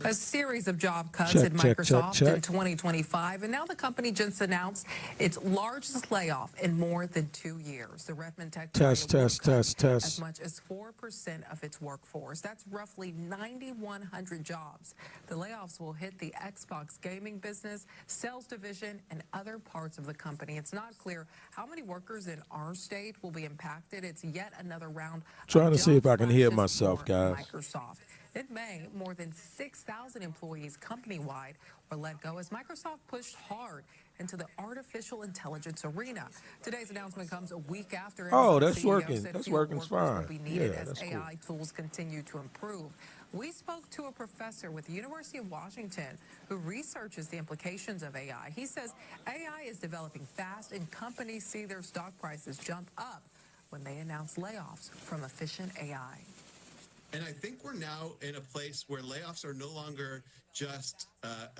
A series of job cuts at Microsoft in 2025, and now the company just announced its largest layoff in more than 2 years. The Redmond tech giant will cut as much as 4% of its workforce. That's roughly 9,100 jobs. The layoffs will hit the Xbox gaming business, sales division, and other parts of the company. It's not clear how many workers in our state will be impacted. It's yet another round trying of to see if I can hear slashes myself, for guys. Microsoft. In May, more than 6,000 employees company-wide were let go as Microsoft pushed hard into the artificial intelligence arena. Today's announcement comes a week after that's CEO working. said That's fewer working workers fine. will be needed Yeah, as that's AI cool. tools continue to improve. We spoke to a professor with the University of Washington who researches the implications of AI. He says AI is developing fast and companies see their stock prices jump up when they announce layoffs from efficient AI. And I think we're now in a place where layoffs are no longer just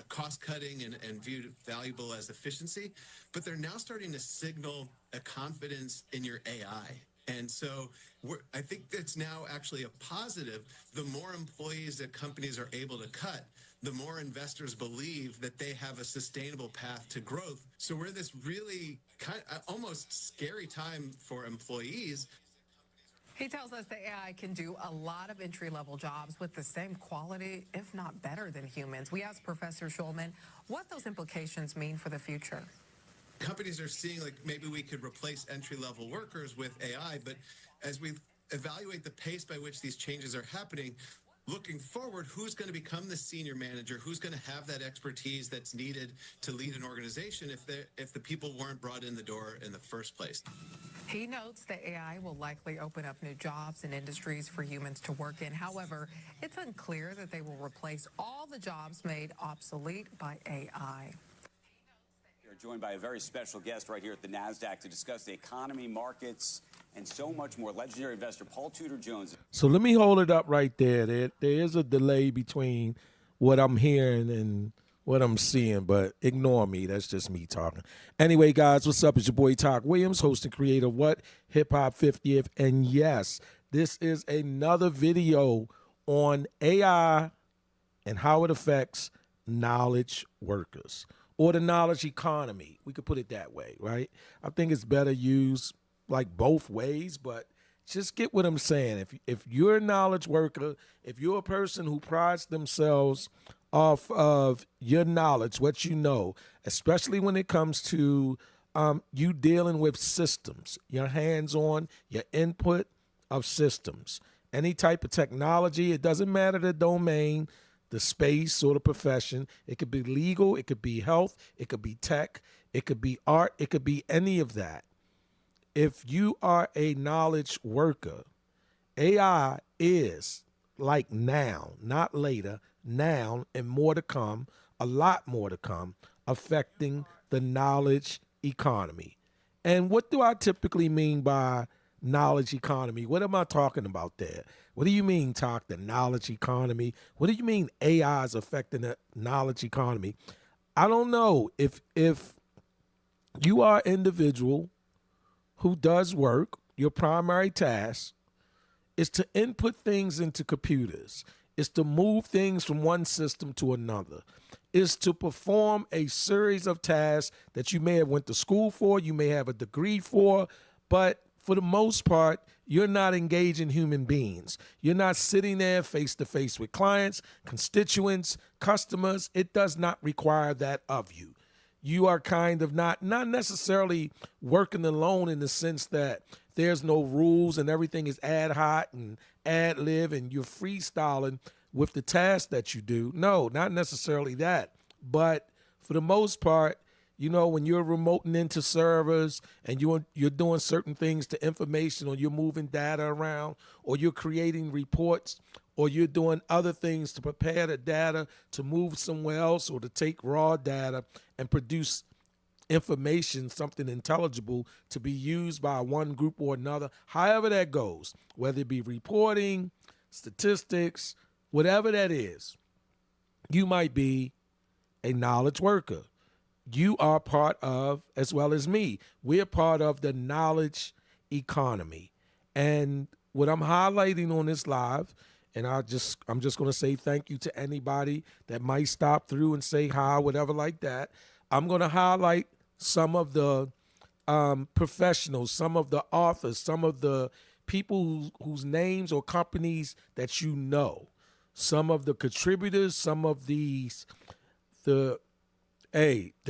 cost-cutting and viewed valuable as efficiency, but they're now starting to signal a confidence in your AI. And so I think that's now actually a positive. The more employees that companies are able to cut, the more investors believe that they have a sustainable path to growth. So we're in this really almost scary time for employees. He tells us that AI can do a lot of entry-level jobs with the same quality, if not better than humans. We asked Professor Schulman what those implications mean for the future. Companies are seeing like maybe we could replace entry-level workers with AI, but as we evaluate the pace by which these changes are happening, looking forward, who's going to become the senior manager? Who's going to have that expertise that's needed to lead an organization if the people weren't brought in the door in the first place? He notes that AI will likely open up new jobs and industries for humans to work in. However, it's unclear that they will replace all the jobs made obsolete by AI. We're joined by a very special guest right here at the NASDAQ to discuss the economy, markets, and so much more. Legendary investor Paul Tudor Jones. So let me hold it up right there. There is a delay between what I'm hearing and what I'm seeing, but ignore me. That's just me talking. Anyway, guys, what's up? It's your boy Talk Williams, host and creator of What? Hip Hop 50th. And yes, this is another video on AI and how it affects knowledge workers or the knowledge economy. We could put it that way, right? I think it's better used like both ways, but just get what I'm saying. If you're a knowledge worker, if you're a person who prides themselves off of your knowledge, what you know, especially when it comes to you dealing with systems, your hands-on, your input of systems, any type of technology, it doesn't matter the domain, the space or the profession. It could be legal, it could be health, it could be tech, it could be art, it could be any of that. If you are a knowledge worker, AI is like now, not later, now and more to come, a lot more to come, affecting the knowledge economy. And what do I typically mean by knowledge economy? What am I talking about there? What do you mean, Talk, the knowledge economy? What do you mean AI is affecting the knowledge economy? I don't know. If you are an individual who does work, your primary task is to input things into computers, is to move things from one system to another, is to perform a series of tasks that you may have went to school for, you may have a degree for, but for the most part, you're not engaging human beings. You're not sitting there face to face with clients, constituents, customers. It does not require that of you. You are kind of not necessarily working alone in the sense that there's no rules and everything is ad hoc and ad lib and you're freestyling with the tasks that you do. No, not necessarily that. But for the most part, you know, when you're remoting into servers and you're doing certain things to information, or you're moving data around, or you're creating reports, or you're doing other things to prepare the data to move somewhere else, or to take raw data and produce information, something intelligible to be used by one group or another, however that goes, whether it be reporting, statistics, whatever that is, you might be a knowledge worker. You are part of, as well as me, we're part of the knowledge economy. And what I'm highlighting on this live And I'm just going to say thank you to anybody that might stop through and say hi, whatever like that. I'm going to highlight some of the professionals, some of the authors, some of the people whose names or companies that you know, some of the contributors, some of the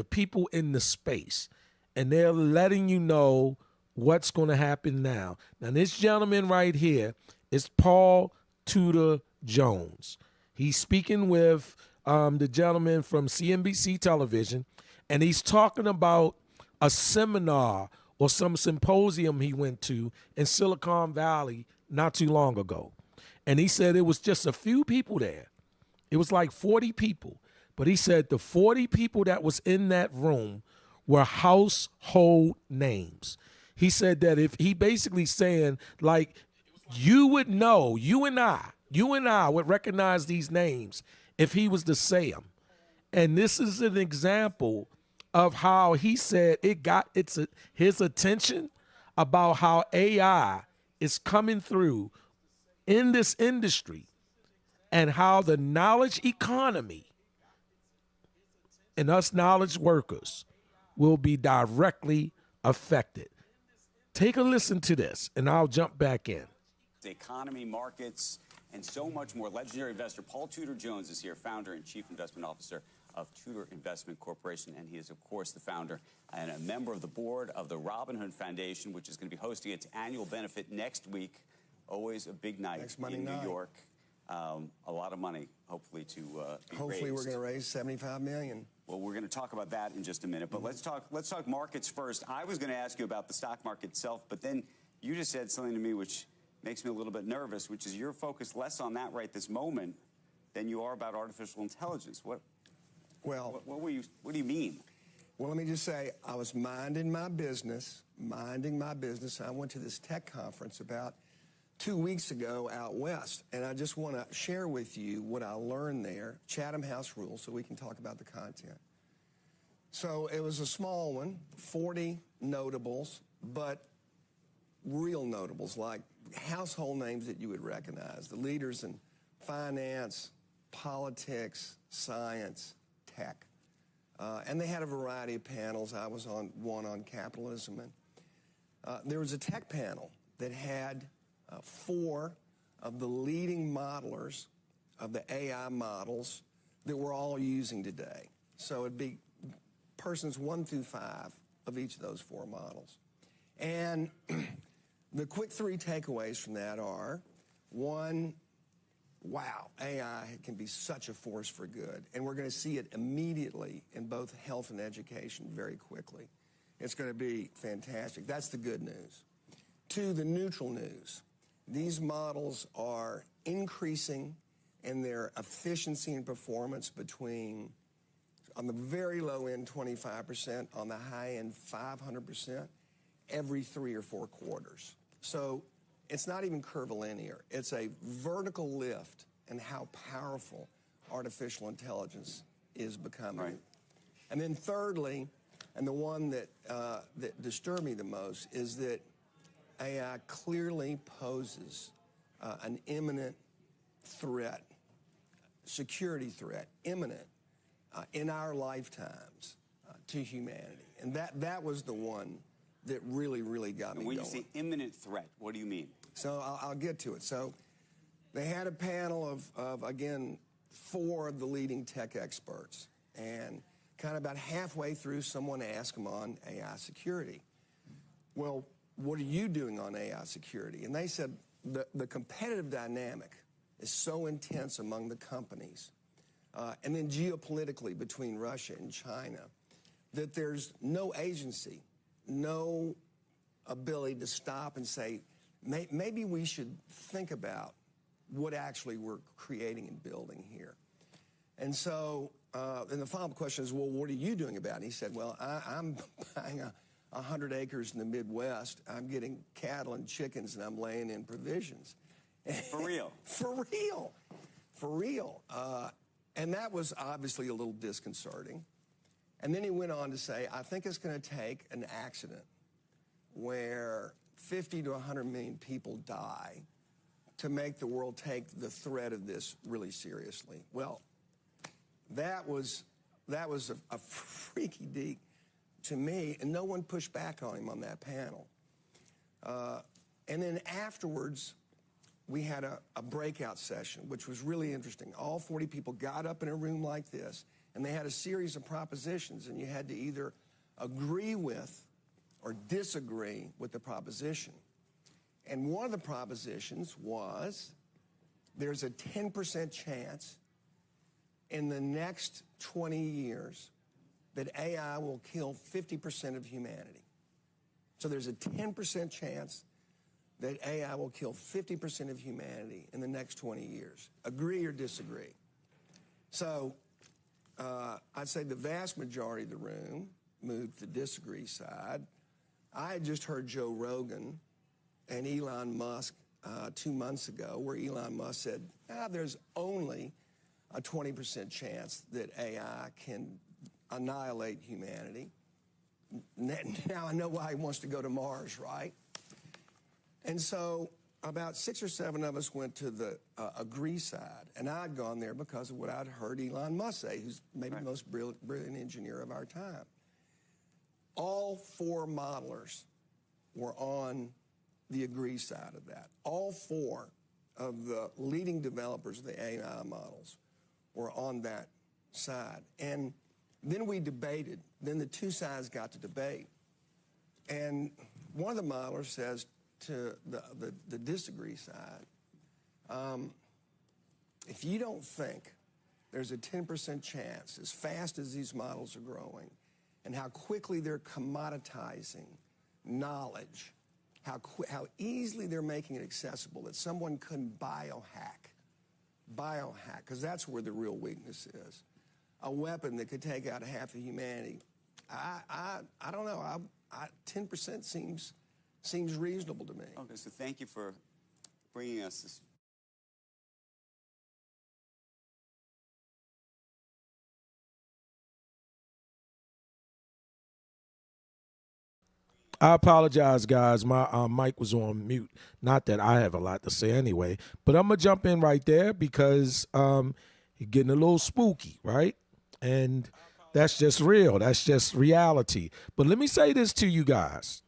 people in the space, and they're letting you know what's going to happen now. Now, this gentleman right here is Paul Tudor Jones. He's speaking with the gentleman from CNBC television, and he's talking about a seminar or some symposium he went to in Silicon Valley not too long ago. And he said it was just a few people there. It was like 40 people. But he said the 40 people that was in that room were household names. He said that if he basically saying like you would know, you and I would recognize these names if he was to say them. And this is an example of how he said it got his attention about how AI is coming through in this industry and how the knowledge economy and us knowledge workers will be directly affected. Take a listen to this, and I'll jump back in. The economy, markets, and so much more. Legendary investor Paul Tudor Jones is here, founder and chief investment officer of Tudor Investment Corporation, and he is, of course, the founder and a member of the board of the Robinhood Foundation, which is going to be hosting its annual benefit next week. Always a big night in New York. A lot of money, hopefully, to be Hopefully, raised. we're going to raise $75 million. Well, we're going to talk about that in just a minute, but let's talk markets first. I was going to ask you about the stock market itself, but then you just said something to me which makes me a little bit nervous, which is you're focused less on that right this moment than you are about artificial intelligence. What do you mean? Well, let me just say, I was minding my business. I went to this tech conference about 2 weeks ago out west, and I just want to share with you what I learned there, Chatham House rules, so we can talk about the content. So it was a small one, 40 notables, but real notables, like household names that you would recognize, the leaders in finance, politics, science, tech. And they had a variety of panels. I was on one on capitalism. And there was a tech panel that had 4 of the leading modelers of the AI models that we're all using today. So it'd be persons 1 through 5 of each of those 4 models. And the quick 3 takeaways from that are, 1, wow, AI can be such a force for good. And we're going to see it immediately in both health and education very quickly. It's going to be fantastic. That's the good news. 2, the neutral news. These models are increasing in their efficiency and performance between, on the very low end, 25%, on the high end, 500%, every 3 or 4 quarters. So it's not even curvilinear. It's a vertical lift in how powerful artificial intelligence is becoming. Right. And then thirdly, and the one that disturbed me the most, is that AI clearly poses an imminent threat, security threat, imminent in our lifetimes to humanity. And that was the one that really, really got me going. When you say imminent threat, what do you mean? So I'll get to it. So they had a panel of again, 4 of the leading tech experts. And kind of about halfway through, someone asked them on AI security. Well, what are you doing on AI security? And they said the competitive dynamic is so intense among the companies, and then geopolitically between Russia and China, that there's no agency, no ability to stop and say, maybe we should think about what actually we're creating and building here. And so, and the follow-up question is, well, what are you doing about it? And he said, well, I'm buying 100 acres in the Midwest. I'm getting cattle and chickens, and I'm laying in provisions. For real? For real. For real. And that was obviously a little disconcerting. And then he went on to say, I think it's going to take an accident where 50 to 100 million people die to make the world take the threat of this really seriously. Well, that was a freaky deek to me, and no one pushed back on him on that panel. And then afterwards, we had a breakout session, which was really interesting. All 40 people got up in a room like this, and they had a series of propositions, and you had to either agree with or disagree with the proposition. And one of the propositions was there's a 10% chance in the next 20 years that AI will kill 50% of humanity. So there's a 10% chance that AI will kill 50% of humanity in the next 20 years. Agree or disagree? So I'd say the vast majority of the room moved to the disagree side. I had just heard Joe Rogan and Elon Musk 2 months ago, where Elon Musk said, there's only a 20% chance that AI can annihilate humanity. Now I know why he wants to go to Mars, right? And so about 6 or 7 of us went to the agree side, and I'd gone there because of what I'd heard Elon Musk say, who's maybe the most brilliant engineer of our time. All 4 modelers were on the agree side of that. All 4 of the leading developers of the AI models were on that side. And then we debated. Then the 2 sides got to debate. And one of the modelers says to the disagree side, if you don't think there's a 10% chance, as fast as these models are growing, and how quickly they're commoditizing knowledge, how easily they're making it accessible, that someone couldn't biohack, because that's where the real weakness is. A weapon that could take out half of humanity. I don't know. 10% seems reasonable to me. Okay, so thank you for bringing us this. I apologize, guys. My mic was on mute. Not that I have a lot to say anyway, but I'm going to jump in right there because you're getting a little spooky, right? And that's just real. That's just reality. But let me say this to you guys.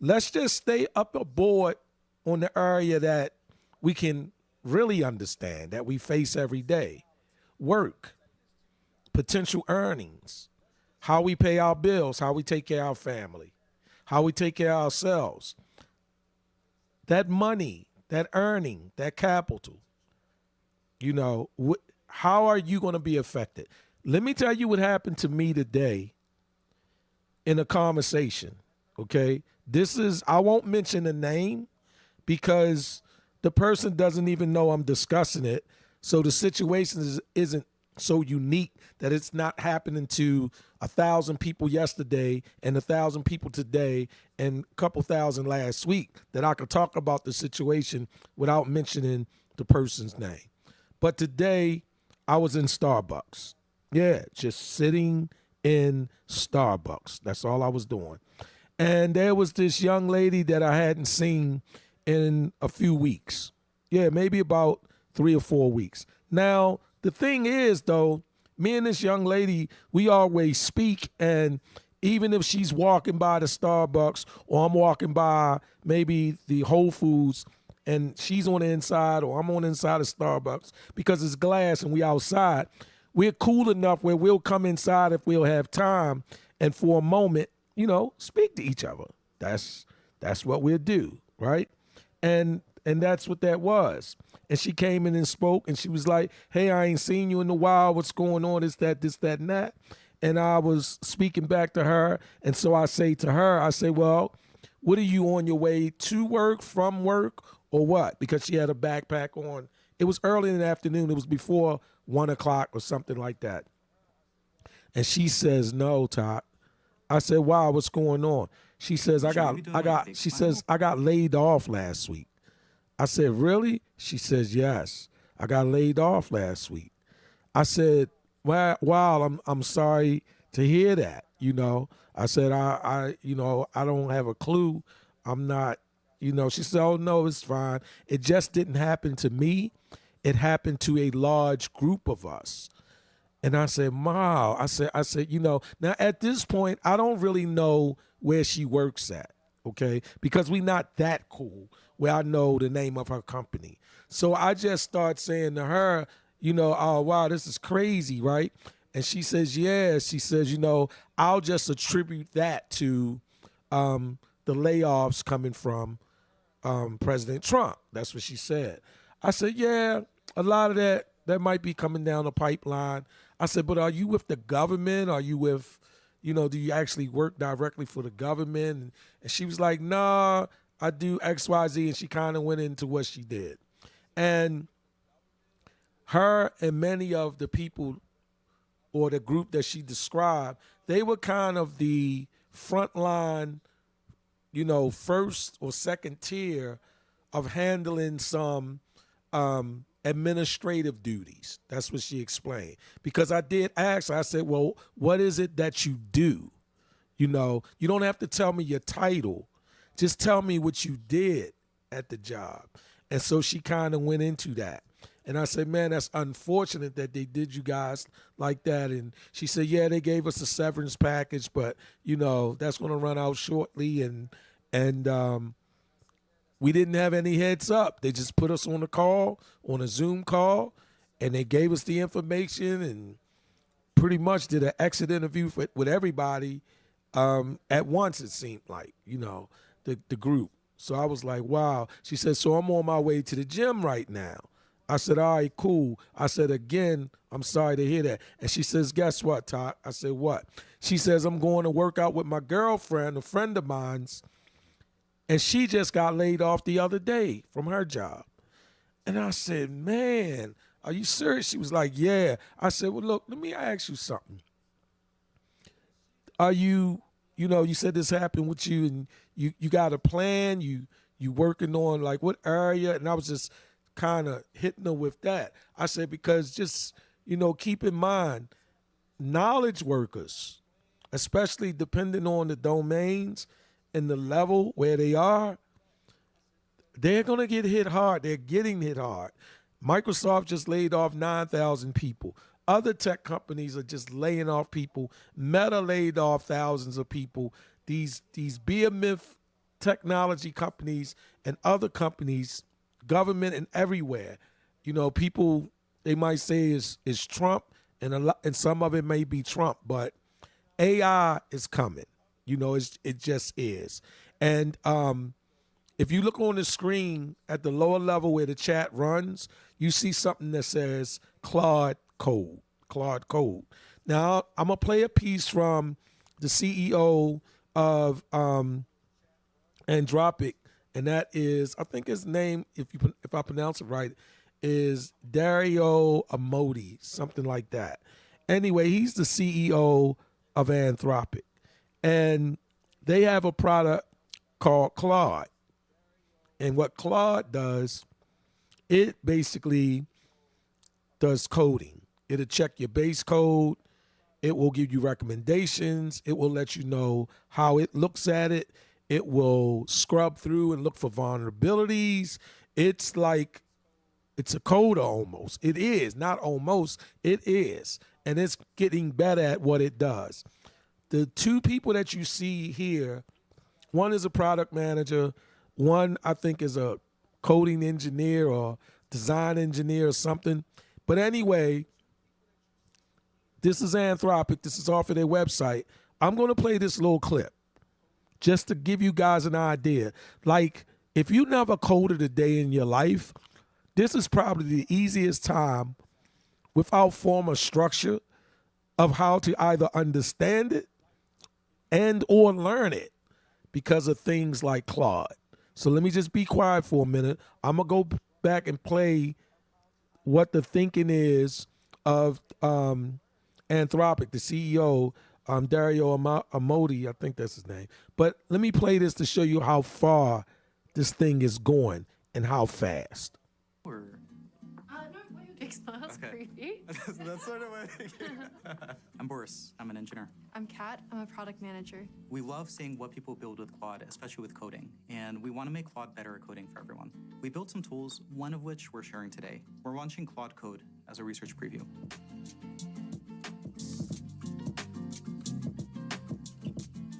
Let's just stay up aboard on the area that we can really understand, that we face every day. Work, potential earnings, how we pay our bills, how we take care of our family, how we take care of ourselves. That money, that earning, that capital, how are you going to be affected? Let me tell you what happened to me today in a conversation, okay? I won't mention the name because the person doesn't even know I'm discussing it. So the situation isn't so unique that it's not happening to 1,000 people yesterday and 1,000 people today and a couple thousand last week that I could talk about the situation without mentioning the person's name. But today I was in Starbucks. Yeah, just sitting in Starbucks. That's all I was doing. And there was this young lady that I hadn't seen in a few weeks. Yeah, maybe about 3 or 4 weeks. Now, the thing is, though, me and this young lady, we always speak, and even if she's walking by the Starbucks or I'm walking by maybe the Whole Foods and she's on the inside or I'm on the inside of Starbucks because it's glass and we outside, we're cool enough where we'll come inside if we'll have time and for a moment, speak to each other. That's what we'll do, right? And that's what that was. And she came in and spoke, and she was like, hey, I ain't seen you in a while. What's going on? This, that, and that. And I was speaking back to her. And so I say to her, well, what are you on your way to work, from work, or what? Because she had a backpack on. It was early in the afternoon. It was before 1 o'clock or something like that. And she says, no, Todd. I said, wow, what's going on? She says, I got laid off last week. I said, really? She says, yes, I got laid off last week. I said, wow, I'm sorry to hear that. I said, I don't have a clue. I'm not, She said, oh, no, it's fine. It just didn't happen to me. It happened to a large group of us. And I said, wow. I said, now at this point, I don't really know where she works at, okay? Because we not that cool where I know the name of her company. So I just start saying to her, oh, wow, this is crazy, right? And she says, yeah. She says, I'll just attribute that to the layoffs coming from President Trump. That's what she said. I said, yeah, a lot of that might be coming down the pipeline. I said, but are you with the government? Are you with, do you actually work directly for the government? And she was like, nah, I do X, Y, Z. And she kind of went into what she did. And her and many of the people or the group that she described, they were kind of the frontline, first or second tier of handling some administrative duties. That's what she explained. Because I did ask her, I said, well, what is it that you do? You don't have to tell me your title. Just tell me what you did at the job. And so she kind of went into that. And I said, man, that's unfortunate that they did you guys like that. And she said, yeah, they gave us a severance package, but, that's going to run out shortly. And we didn't have any heads up. They just put us on a Zoom call, and they gave us the information and pretty much did an exit interview with everybody at once, it seemed like, the group. So I was like, wow. She said, so I'm on my way to the gym right now. I said, all right, cool. I said, again, I'm sorry to hear that. And she says, guess what, Todd? I said, what? She says, I'm going to work out with my girlfriend, a friend of mine's, and she just got laid off the other day from her job. And I said, man, are you serious? She was like, yeah. I said, well, look, let me ask you something. Are you said this happened with you, and you got a plan, you working on like what area? And I was just kind of hitting her with that. I said, because just, keep in mind, knowledge workers, especially depending on the domains and the level where they are, they're going to get hit hard. They're getting hit hard. Microsoft just laid off 9,000 people. Other tech companies are just laying off people. Meta laid off thousands of people. These behemoth technology companies and other companies, government and everywhere, people, they might say is Trump, and some of it may be Trump, but AI is coming. It just is. And if you look on the screen at the lower level where the chat runs, you see something that says Claude Code. Now, I'm going to play a piece from the CEO of Anthropic, and that is, I think his name, if I pronounce it right, is Dario Amodi, something like that. Anyway, he's the CEO of Anthropic. And they have a product called Claude. And what Claude does, it basically does coding. It'll check your base code. It will give you recommendations. It will let you know how it looks at it. It will scrub through and look for vulnerabilities. It's like, it's a coder almost. It is, not almost, it is. And it's getting better at what it does. The two people that you see here, one is a product manager, one I think is a coding engineer or design engineer or something. But anyway, this is Anthropic. This is off of their website. I'm going to play this little clip just to give you guys an idea. Like, if you never coded a day in your life, this is probably the easiest time without form or structure of how to either understand it and or learn it because of things like Claude. So let me just be quiet for a minute. I'm going to go back and play what the thinking is of Anthropic, the CEO, Dario Amodi, I think that's his name. But let me play this to show you how far this thing is going and how fast. No, take Thanks. That was creepy. That's sort of what I'm Boris. I'm an engineer. I'm Kat. I'm a product manager. We love seeing what people build with Claude, especially with coding, and we want to make Claude better at coding for everyone. We built some tools, one of which we're sharing today. We're launching Claude Code as a research preview.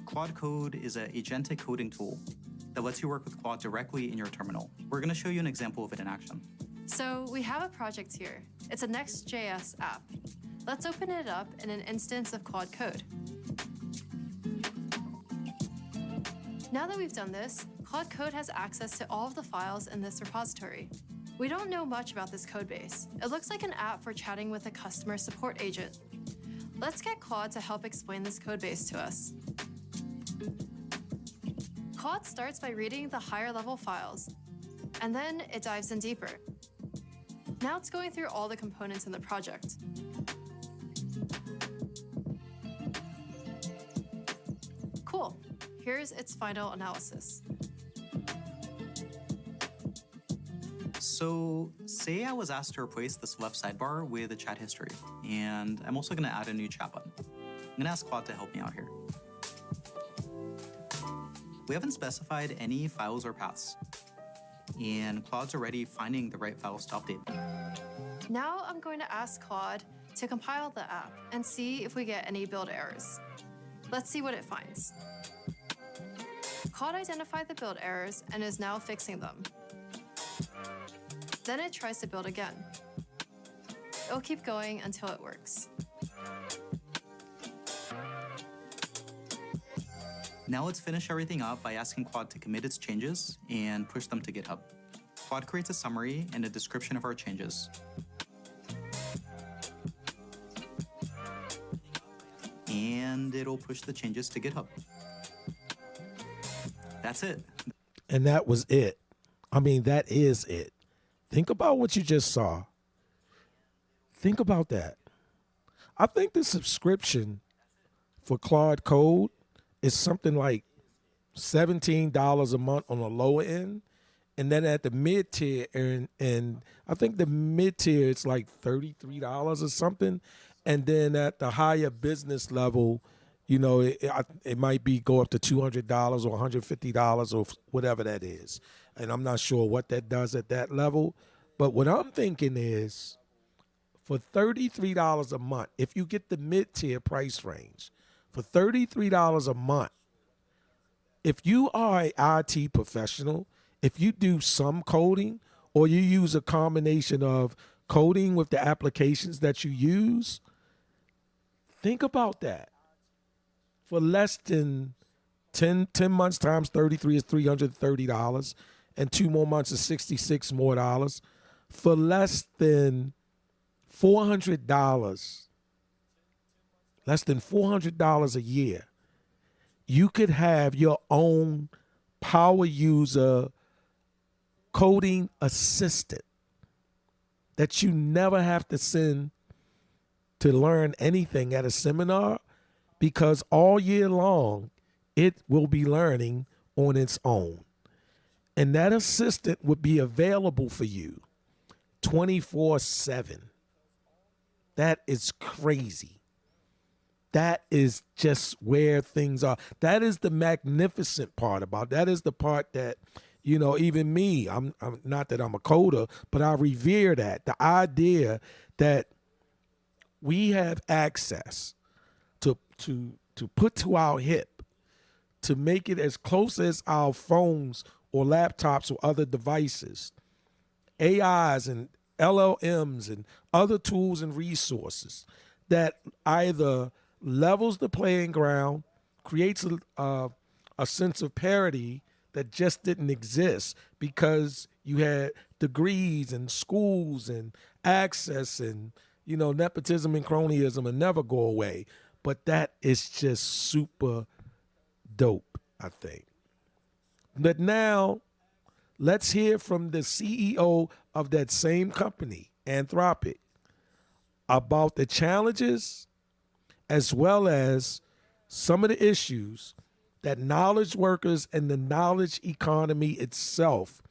Claude Code is an agentic coding tool that lets you work with Claude directly in your terminal. We're going to show you an example of it in action. So we have a project here. It's a Next.js app. Let's open it up in an instance of Claude Code. Now that we've done this, Claude Code has access to all of the files in this repository. We don't know much about this code base. It looks like an app for chatting with a customer support agent. Let's get Claude to help explain this code base to us. Claude starts by reading the higher level files, and then it dives in deeper. Now it's going through all the components in the project. Cool. Here's its final analysis. So say I was asked to replace this left sidebar with a chat history, and I'm also going to add a new chat button. I'm going to ask Claude to help me out here. We haven't specified any files or paths, and Claude's already finding the right files to update. Now I'm going to ask Claude to compile the app and see if we get any build errors. Let's see what it finds. Claude identified the build errors and is now fixing them. Then it tries to build again. It'll keep going until it works. Now let's finish everything up by asking Claude to commit its changes and push them to GitHub. Claude creates a summary and a description of our changes. And it'll push the changes to GitHub. That's it. And that was it. I mean, that is it. Think about what you just saw. Think about that. I think the subscription for Claude Code is something like $17 a month on the lower end. And then at the mid-tier, and I think the mid-tier is like $33 or something. And then at the higher business level, you know, it might be go up to $200 or $150 or whatever that is. And I'm not sure what that does at that level. But what I'm thinking is for $33 a month, if you get the mid-tier price range, for $33 a month, if you are an IT professional, if you do some coding or you use a combination of coding with the applications that you use, think about that. For less than 10 months times 33 is $330, and 2 more months is $66 more. For less than $400, less than $400 a year, you could have your own power user coding assistant that you never have to send to learn anything at a seminar, because all year long it will be learning on its own. And that assistant would be available for you 24/7. That is crazy. That is just where things are. That is the magnificent part about it. That is the part that, you know, even me, I'm not that I'm a coder, but I revere that. The idea that we have access to put to our hip, to make it as close as our phones or laptops or other devices, AIs and LLMs and other tools and resources that either levels the playing ground, creates a sense of parity that just didn't exist because you had degrees and schools and access, and, you know, nepotism and cronyism will never go away. But that is just super dope, I think. But now let's hear from the CEO of that same company, Anthropic, about the challenges as well as some of the issues that knowledge workers and the knowledge economy itself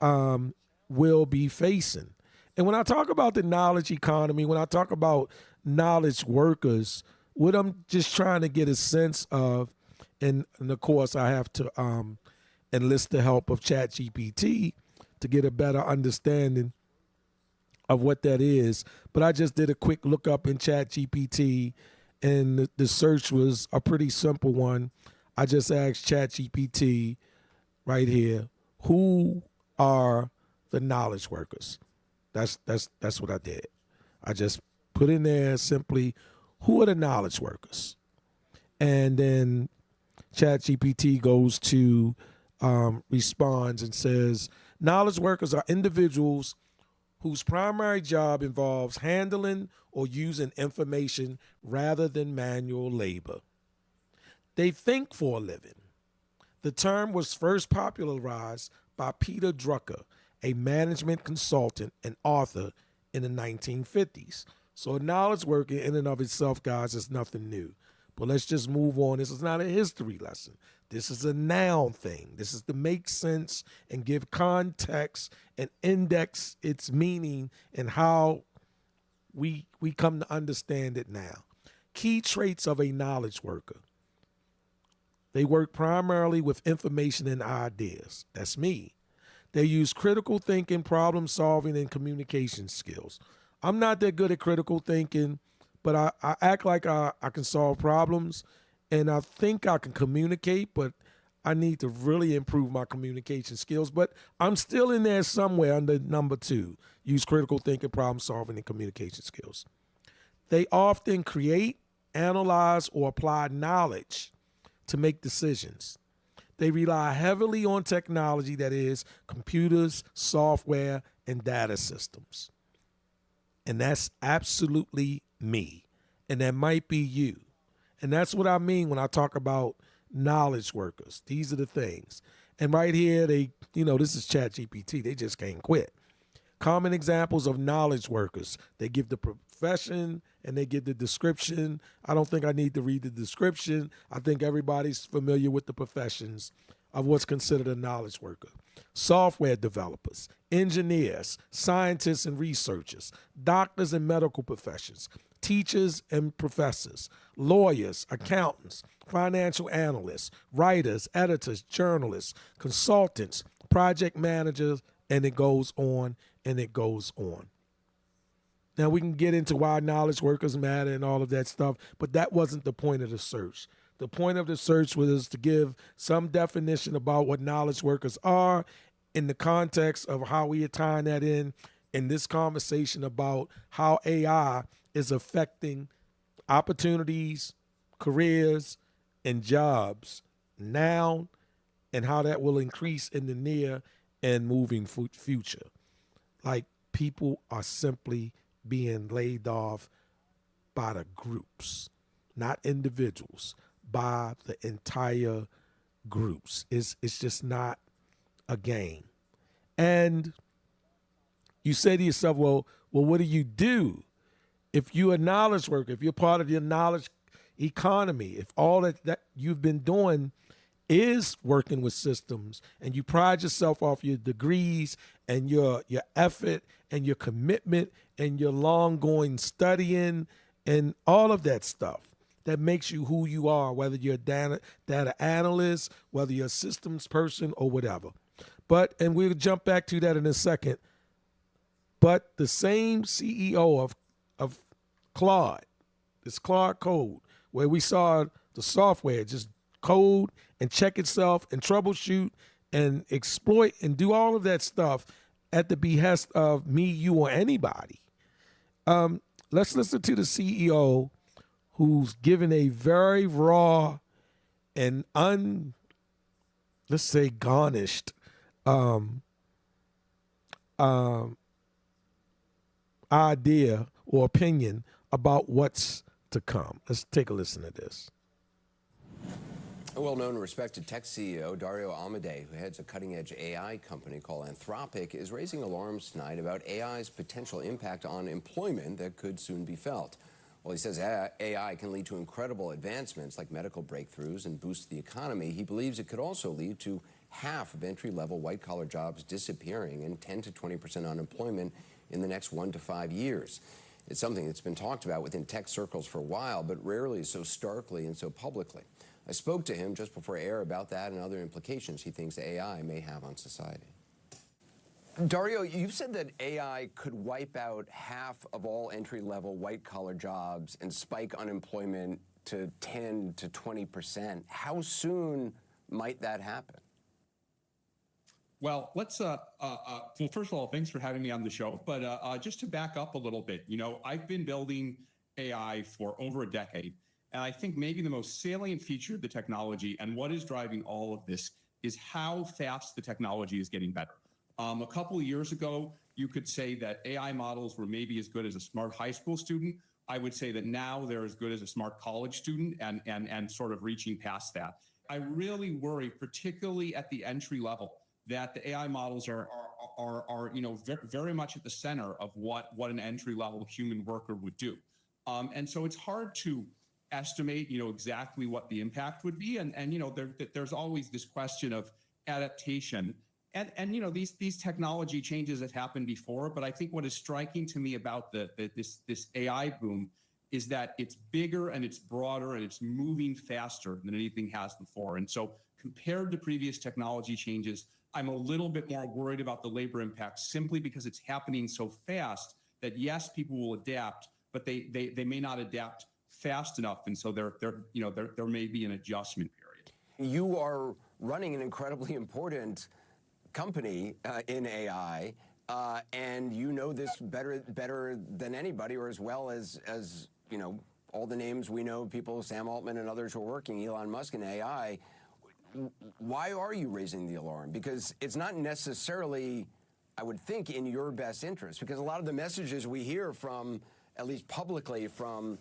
will be facing. And when I talk about the knowledge economy, when I talk about knowledge workers, what I'm just trying to get a sense of, and of course I have to enlist the help of ChatGPT to get a better understanding of what that is. But I just did a quick look up in ChatGPT, and the search was a pretty simple one. I just asked ChatGPT right here, who are the knowledge workers? That's what I did. I just put in there simply, who are the knowledge workers? And then ChatGPT goes to responds and says, knowledge workers are individuals whose primary job involves handling or using information rather than manual labor. They think for a living. The term was first popularized by Peter Drucker, a management consultant and author in the 1950s. So a knowledge worker in and of itself, guys, is nothing new. But let's just move on. This is not a history lesson. This is a noun thing. This is to make sense and give context and index its meaning and how we come to understand it now. Key traits of a knowledge worker. They work primarily with information and ideas. That's me. They use critical thinking, problem solving, and communication skills. I'm not that good at critical thinking, but I act like I can solve problems, and I think I can communicate, but I need to really improve my communication skills. But I'm still in there somewhere under number 2. Use critical thinking, problem solving, and communication skills. They often create, analyze, or apply knowledge to make decisions. They rely heavily on technology, that is, computers, software, and data systems. And that's absolutely me. And that might be you. And that's what I mean when I talk about knowledge workers. These are the things. And right here, this is ChatGPT. They just can't quit. Common examples of knowledge workers. They give the profession and they give the description. I don't think I need to read the description. I think everybody's familiar with the professions of what's considered a knowledge worker. Software developers, engineers, scientists and researchers, doctors and medical professions, teachers and professors, lawyers, accountants, financial analysts, writers, editors, journalists, consultants, project managers, and it goes on and it goes on. Now, we can get into why knowledge workers matter and all of that stuff, but that wasn't the point of the search. The point of the search was to give some definition about what knowledge workers are in the context of how we are tying that in this conversation about how AI is affecting opportunities, careers, and jobs now, and how that will increase in the near and moving future. Like, people are simply being laid off by the groups, not individuals, by the entire groups. It's just not a game. And you say to yourself, well, what do you do if you're a knowledge worker, if you're part of your knowledge economy, if all that you've been doing is working with systems, and you pride yourself off your degrees and your effort and your commitment and your long-going studying and all of that stuff that makes you who you are, whether you're a data analyst, whether you're a systems person or whatever. And we'll jump back to that in a second. But the same CEO of Claude, this Claude Code, where we saw the software just code and check itself and troubleshoot and exploit and do all of that stuff at the behest of me, you, or anybody. Let's listen to the CEO who's given a very raw and let's say garnished idea or opinion about what's to come. Let's take a listen to this. A well-known and respected tech CEO, Dario Amodei, who heads a cutting-edge AI company called Anthropic, is raising alarms tonight about AI's potential impact on employment that could soon be felt. While he says AI can lead to incredible advancements like medical breakthroughs and boost the economy, he believes it could also lead to half of entry-level white-collar jobs disappearing and 10 to 20% unemployment in the next 1 to 5 years. It's something that's been talked about within tech circles for a while, but rarely so starkly and so publicly. I spoke to him just before air about that and other implications he thinks AI may have on society. Dario, you've said that AI could wipe out half of all entry-level white-collar jobs and spike unemployment to 10 to 20%. How soon might that happen? Well, let's, well, first of all, thanks for having me on the show. But just to back up a little bit, I've been building AI for over a decade. And I think maybe the most salient feature of the technology and what is driving all of this is how fast the technology is getting better. A couple of years ago, you could say that AI models were maybe as good as a smart high school student. I would say that now they're as good as a smart college student and sort of reaching past that. I really worry, particularly at the entry level, that the AI models are very much at the center of what an entry-level human worker would do. And so it's hard to estimate, exactly what the impact would be. And there's always this question of adaptation. And these technology changes have happened before, but I think what is striking to me about this AI boom is that it's bigger and it's broader and it's moving faster than anything has before. And so compared to previous technology changes, I'm a little bit more worried about the labor impact simply because it's happening so fast that yes, people will adapt, but they may not adapt fast enough. And so there may be an adjustment period. You are running an incredibly important company in AI, and you know this better than anybody, or as well as all the names we know, people, Sam Altman and others who are working, Elon Musk in AI. Why are you raising the alarm? Because it's not necessarily, I would think, in your best interest, because a lot of the messages we hear from, at least publicly, from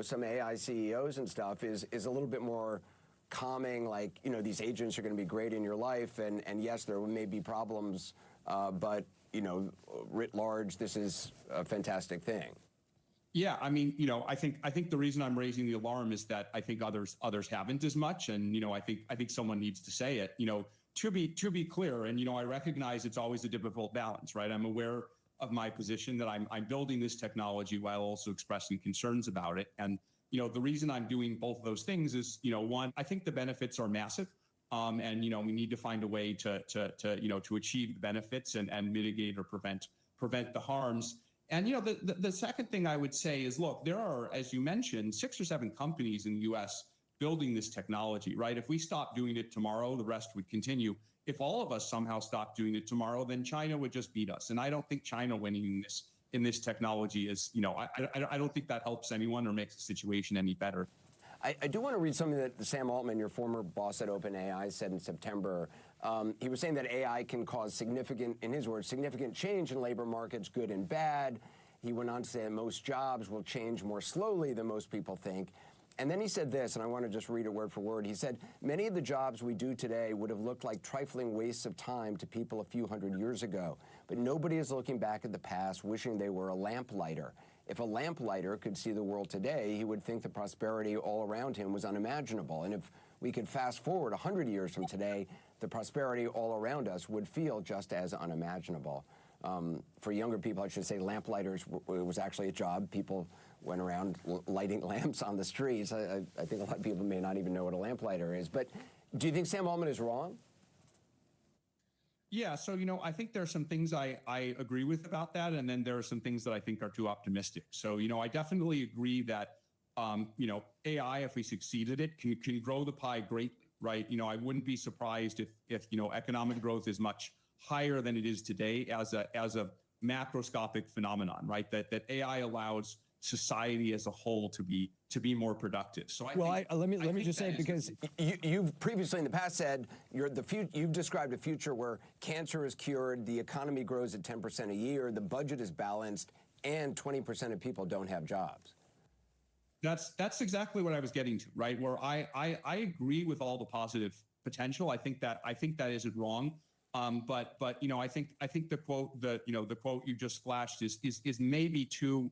some AI CEOs and stuff is a little bit more calming, like, these agents are going to be great in your life, and yes, there may be problems, but, writ large, this is a fantastic thing. Yeah, I mean, I think the reason I'm raising the alarm is that I think others haven't as much, and I think someone needs to say it. To be clear, and I recognize it's always a difficult balance, right? I'm aware of my position that I'm building this technology while also expressing concerns about it, and the reason I'm doing both of those things is, one, I think the benefits are massive, and we need to find a way to achieve the benefits and mitigate or prevent the harms. And the second thing I would say is, look, there are, as you mentioned, 6 or 7 companies in the U.S. building this technology, right? If we stop doing it tomorrow, the rest would continue. If all of us somehow stopped doing it tomorrow, then China would just beat us. And I don't think China winning in this technology is, I don't think that helps anyone or makes the situation any better. I do want to read something that Sam Altman, your former boss at OpenAI, said in September. He was saying that AI can cause significant, in his words, significant change in labor markets, good and bad. He went on to say that most jobs will change more slowly than most people think. And then he said this, and I want to just read it word for word. He said, many of the jobs we do today would have looked like trifling wastes of time to people a few hundred years ago. But nobody is looking back at the past wishing they were a lamplighter. If a lamplighter could see the world today, he would think the prosperity all around him was unimaginable. And if we could fast forward 100 years from today, the prosperity all around us would feel just as unimaginable. For younger people, I should say lamplighters was actually a job. People went around lighting lamps on the streets. I think a lot of people may not even know what a lamplighter is. But do you think Sam Altman is wrong? Yeah, so, I think there are some things I agree with about that, and then there are some things that I think are too optimistic. So, I definitely agree that, AI, if we succeed at it, can grow the pie greatly, right? I wouldn't be surprised if economic growth is much higher than it is today as a macroscopic phenomenon, right? That AI allows society as a whole to be more productive. So let me just say, because you've previously in the past said you've described a future where cancer is cured, the economy grows at 10% a year, the budget is balanced, and 20% of people don't have jobs. That's exactly what I was getting to, right? Where I agree with all the positive potential. I think that isn't wrong. But I think the quote you just flashed is maybe too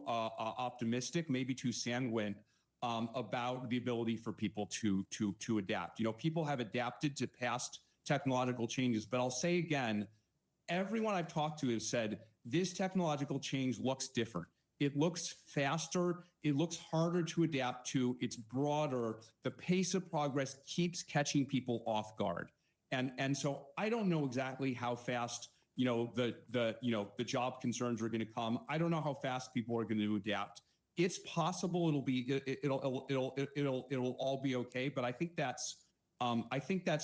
optimistic, maybe too sanguine about the ability for people to adapt. People have adapted to past technological changes, but I'll say again, everyone I've talked to has said this technological change looks different. It looks faster. It looks harder to adapt to. It's broader. The pace of progress keeps catching people off guard. And so I don't know exactly how fast, the job concerns are going to come. I don't know how fast people are going to adapt. It's possible it'll all be okay, but I think that's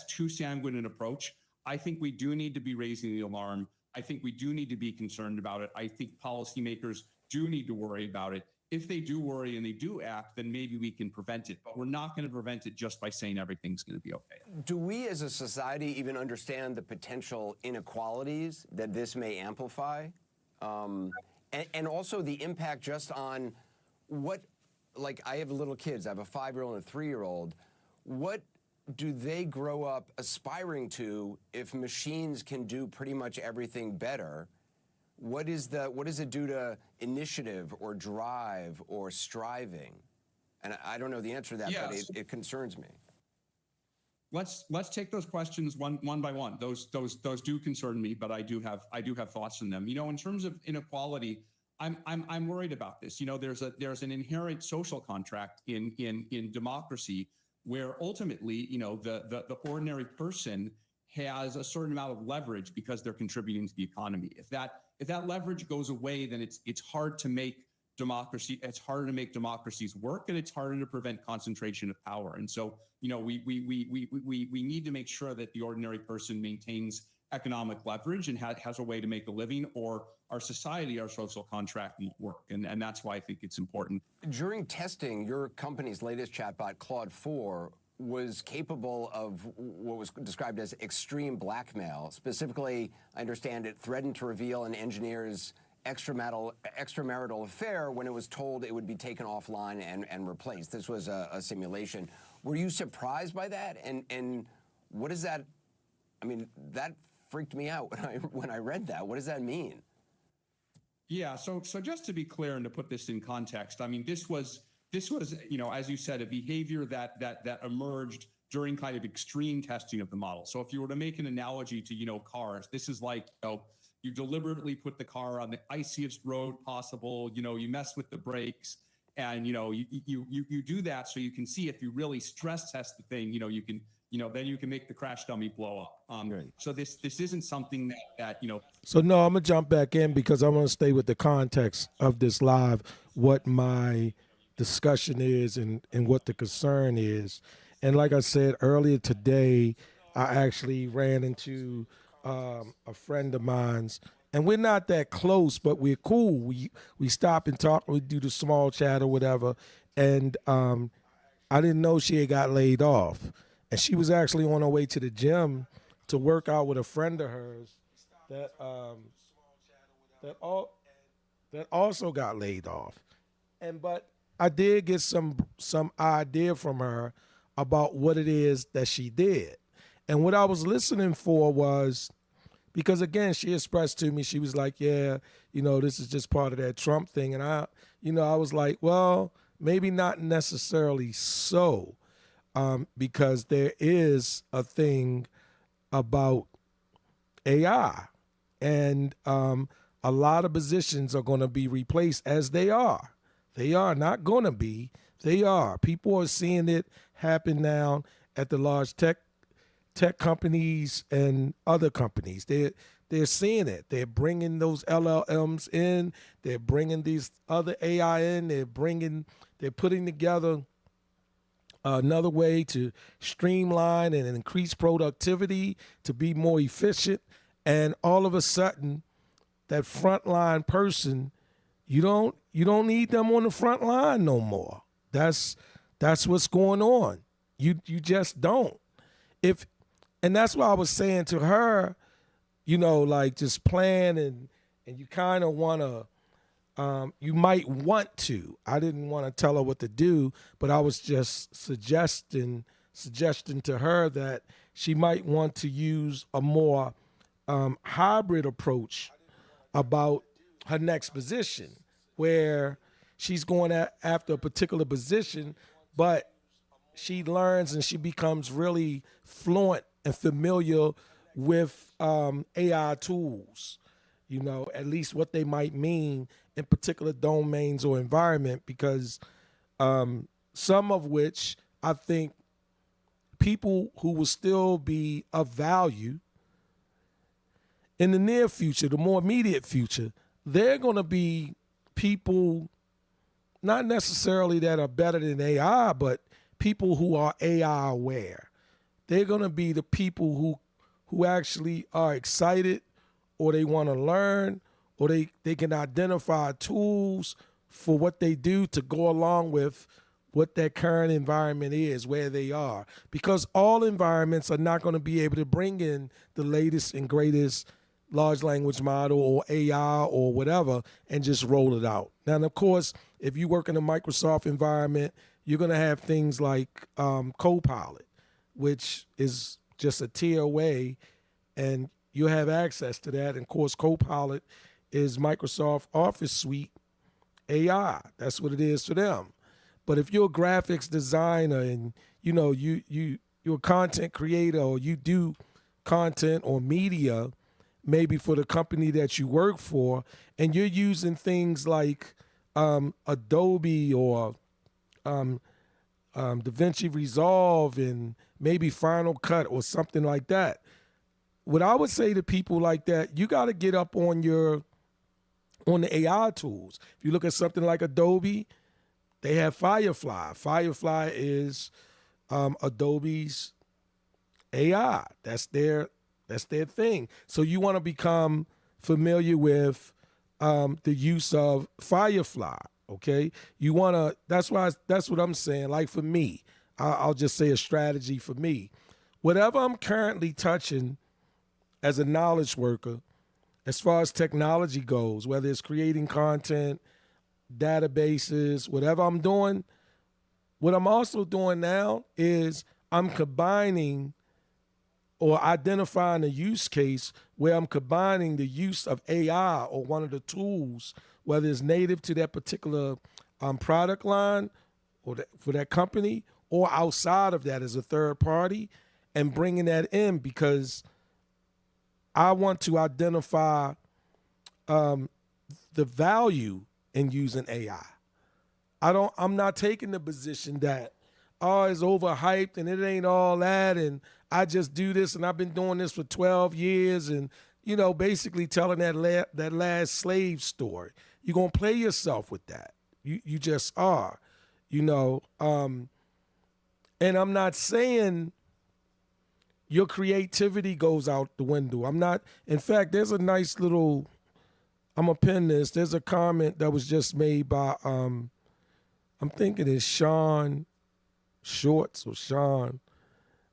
too sanguine an approach. I think we do need to be raising the alarm. I think we do need to be concerned about it. I think policymakers do need to worry about it. If they do worry and they do act, then maybe we can prevent it. But we're not going to prevent it just by saying everything's going to be okay. Do we as a society even understand the potential inequalities that this may amplify? And also the impact just on like I have little kids. I have a 5-year-old and a 3-year-old. What do they grow up aspiring to if machines can do pretty much everything better? What does it do to initiative or drive or striving? And I don't know the answer to that, but it concerns me. Let's take those questions one by one. Those do concern me, but I do have thoughts on them. In terms of inequality, I'm worried about this. There's an inherent social contract in democracy where ultimately, the ordinary person has a certain amount of leverage because they're contributing to the economy. If that leverage goes away, then it's hard to make democracy. It's harder to make democracies work, and it's harder to prevent concentration of power. And so, we need to make sure that the ordinary person maintains economic leverage and has a way to make a living, or our society, our social contract won't work. And that's why I think it's important. During testing, your company's latest chatbot, Claude 4, was capable of what was described as extreme blackmail. Specifically, I understand it threatened to reveal an engineer's extramarital affair when it was told it would be taken offline and replaced. This was a simulation. Were you surprised by that? And what does that, that freaked me out when I read that. What does that mean? Yeah, so just to be clear and to put this in context, this was, as you said, a behavior that emerged during kind of extreme testing of the model. So if you were to make an analogy to, cars, this is like, you deliberately put the car on the iciest road possible, you mess with the brakes, and, you do that so you can see if you really stress test the thing, then you can make the crash dummy blow up. Right. So this isn't something that. So no, I'm gonna jump back in because I want to stay with the context of this live, what my discussion is and what the concern is. And like I said earlier today, I actually ran into a friend of mine's, and we're not that close, but we're cool. We stop and talk, we do the small chat or whatever. And I didn't know she had got laid off. And she was actually on her way to the gym to work out with a friend of hers that also got laid off. But I did get some idea from her about what it is that she did. And what I was listening for was, because again, she expressed to me, she was like, yeah, this is just part of that Trump thing. And I was like, well, maybe not necessarily so. Because there is a thing about AI, and a lot of positions are going to be replaced, as they are. They are not going to be. They are. People are seeing it happen now at the large tech companies and other companies. They're seeing it. They're bringing those LLMs in. They're bringing these other AI in. They're putting together another way to streamline and increase productivity, to be more efficient. And all of a sudden, that frontline person, you don't need them on the front line no more. That's what's going on. You just don't. And that's why I was saying to her, like, just plan and you kind of want to. You might want to. I didn't want to tell her what to do, but I was just suggesting to her that she might want to use a more hybrid approach about her next position, where she's going after a particular position, but she learns and she becomes really fluent and familiar with AI tools, you know, at least what they might mean in particular domains or environment, because some of which I think people who will still be of value in the near future, the more immediate future, they're going to be people not necessarily that are better than AI, but people who are AI aware. They're going to be the people who actually are excited, or they want to learn, or they can identify tools for what they do to go along with what their current environment is, where they are. Because all environments are not going to be able to bring in the latest and greatest large language model or AI or whatever and just roll it out. Now, of course, if you work in a Microsoft environment, you're going to have things like Copilot, which is just a tier away, and you'll have access to that. And of course, Copilot is Microsoft Office Suite AI. That's what it is for them. But if you're a graphics designer and you know you're a content creator, or you do content or media, maybe for the company that you work for, and you're using things like Adobe or DaVinci Resolve and maybe Final Cut or something like that, what I would say to people like that, you got to get up on the AI tools. If you look at something like Adobe, they have Firefly. Firefly is Adobe's AI. That's their thing. So you want to become familiar with the use of Firefly. Okay, you want to. That's what I'm saying. Like for me, I'll just say a strategy for me. Whatever I'm currently touching as a knowledge worker, as far as technology goes, whether it's creating content, databases, whatever I'm doing, what I'm also doing now is I'm combining or identifying a use case where I'm combining the use of AI or one of the tools, whether it's native to that particular product line or for that company, or outside of that as a third party, and bringing that in, because I want to identify the value in using AI. I'm not taking the position that, oh, it's overhyped and it ain't all that, and I just do this and I've been doing this for 12 years, and you know, basically telling that last slave story. You're gonna play yourself with that. You just are, you know. And I'm not saying your creativity goes out the window. I'm not. In fact, there's a nice little. I'm gonna pin this. There's a comment that was just made by I'm thinking it's Sean Shorts or Sean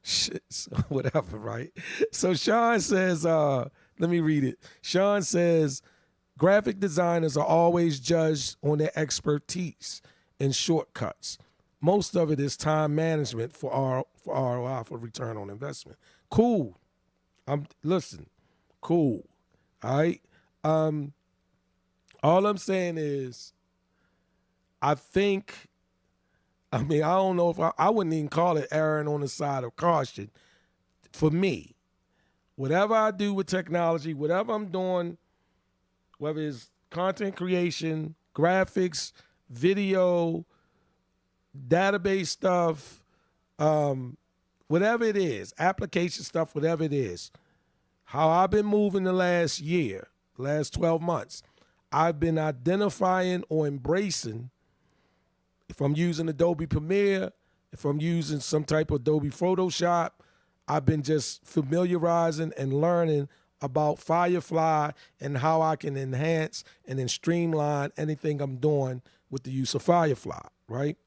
Shits, whatever, right? So Sean says, let me read it. Sean says, graphic designers are always judged on their expertise and shortcuts. Most of it is time management for ROI, for return on investment. Cool. Listen, cool. All right. All I'm saying is, I don't know if I wouldn't even call it erring on the side of caution. For me, whatever I do with technology, whatever I'm doing, whether it's content creation, graphics, video, database stuff, whatever it is, application stuff, whatever it is, how I've been moving the last year, last 12 months, I've been identifying or embracing. If I'm using Adobe Premiere, if I'm using some type of Adobe Photoshop, I've been just familiarizing and learning about Firefly and how I can enhance and then streamline anything I'm doing with the use of Firefly, right?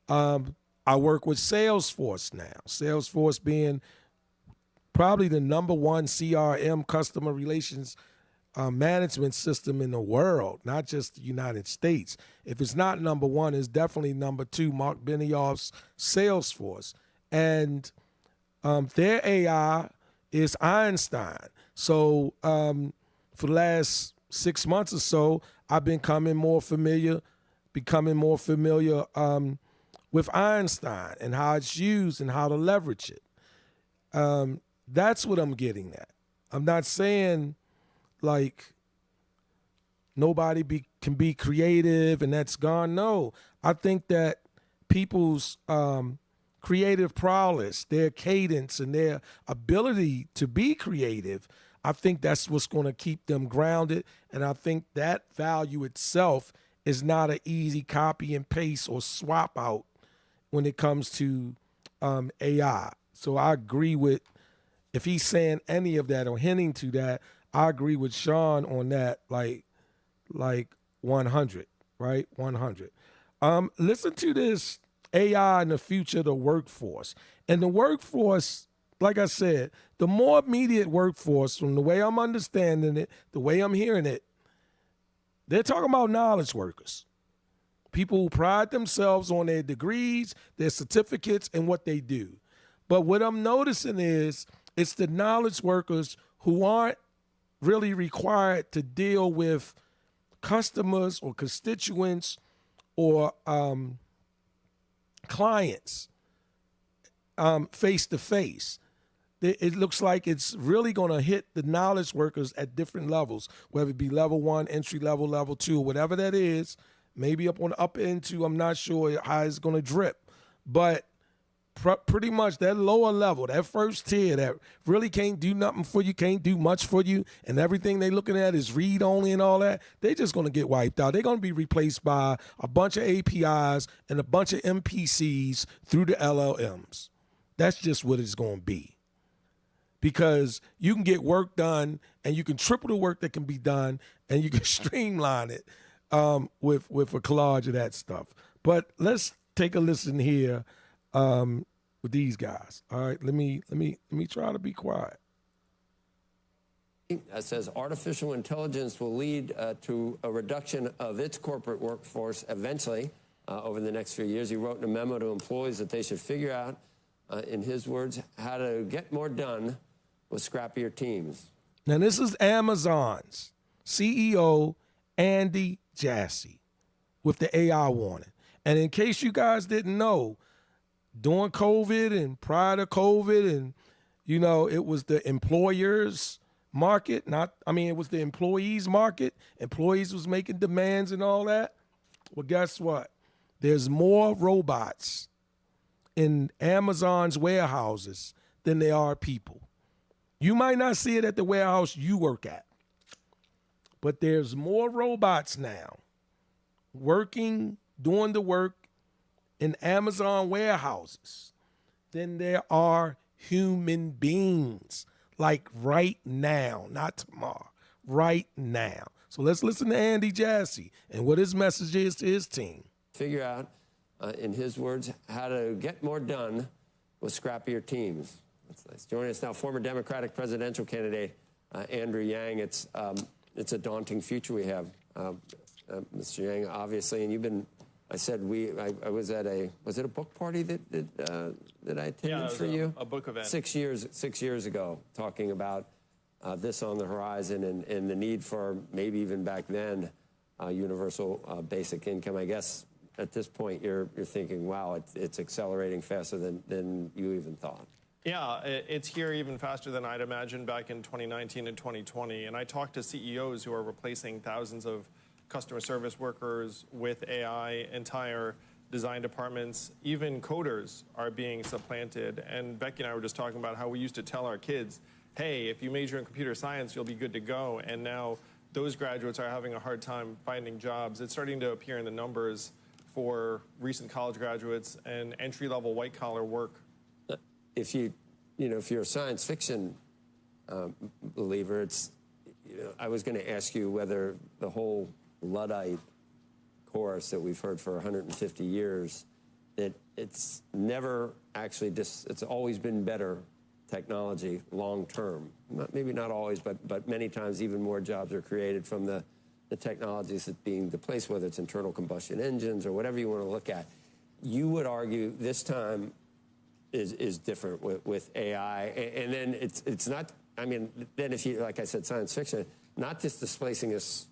I work with Salesforce now. Salesforce being probably the number one CRM, customer relations management system in the world, not just the United States. If it's not number one, it's definitely number two, Mark Benioff's Salesforce. And their AI is Einstein. So for the last 6 months or so, I've been becoming more familiar with Einstein and how it's used and how to leverage it. That's what I'm getting at. I'm not saying like nobody can be creative and that's gone. No, I think that people's creative prowess, their cadence and their ability to be creative, I think that's what's going to keep them grounded. And I think that value itself is not an easy copy and paste or swap out when it comes to AI. So I agree with, if he's saying any of that or hinting to that, I agree with Sean on that, like 100, right? 100. Listen to this, AI in the future of the workforce. And the workforce, like I said, the more immediate workforce, from the way I'm understanding it, the way I'm hearing it, they're talking about knowledge workers. People who pride themselves on their degrees, their certificates, and what they do. But what I'm noticing is it's the knowledge workers who aren't really required to deal with customers or constituents or clients face to face. It looks like it's really going to hit the knowledge workers at different levels, whether it be level 1, entry level, level 2, or whatever that is, maybe up into, I'm not sure how it's going to drip. But pretty much that lower level, that first tier that really can't do nothing for you, can't do much for you, and everything they looking at is read only and all that, they're just going to get wiped out. They're going to be replaced by a bunch of APIs and a bunch of MPCs through the LLMs. That's just what it's going to be. Because you can get work done and you can triple the work that can be done and you can streamline it with a collage of that stuff. But let's take a listen here with these guys. All right, let me try to be quiet. That says artificial intelligence will lead to a reduction of its corporate workforce eventually over the next few years. He wrote in a memo to employees that they should figure out, in his words, how to get more done with scrappier teams. Now, this is Amazon's CEO, Andy Jassy, with the AI warning. And in case you guys didn't know, during COVID and prior to COVID, and, you know, it was the employers' market, it was the employees' market. Employees was making demands and all that. Well, guess what? There's more robots in Amazon's warehouses than there are people. You might not see it at the warehouse you work at, but there's more robots now working, doing the work in Amazon warehouses than there are human beings, like right now, not tomorrow, right now. So let's listen to Andy Jassy and what his message is to his team. Figure out, in his words, how to get more done with scrappier teams. That's nice. Joining us now, former Democratic presidential candidate Andrew Yang. It's a daunting future we have, Mr. Yang, obviously, and you've been. I said I was at was it a book party that I attended for you? A book event. 6 years ago, talking about this on the horizon and the need for maybe even back then universal basic income. I guess at this point you're thinking, wow, it's accelerating faster than you even thought. Yeah, it's here even faster than I'd imagined back in 2019 and 2020. And I talked to CEOs who are replacing thousands of customer service workers with AI, entire design departments, even coders are being supplanted. And Becky and I were just talking about how we used to tell our kids, hey, if you major in computer science, you'll be good to go. And now those graduates are having a hard time finding jobs. It's starting to appear in the numbers for recent college graduates and entry-level white-collar work. If you're a science fiction believer, I was going to ask you whether the whole Luddite chorus that we've heard for 150 years, that it's never actually it's always been better technology long term. Maybe not always, but many times even more jobs are created from the technologies that being displaced, whether it's internal combustion engines or whatever you want to look at. You would argue this time is different with AI, and then it's not. I mean, then if you, like I said, science fiction, not just displacing us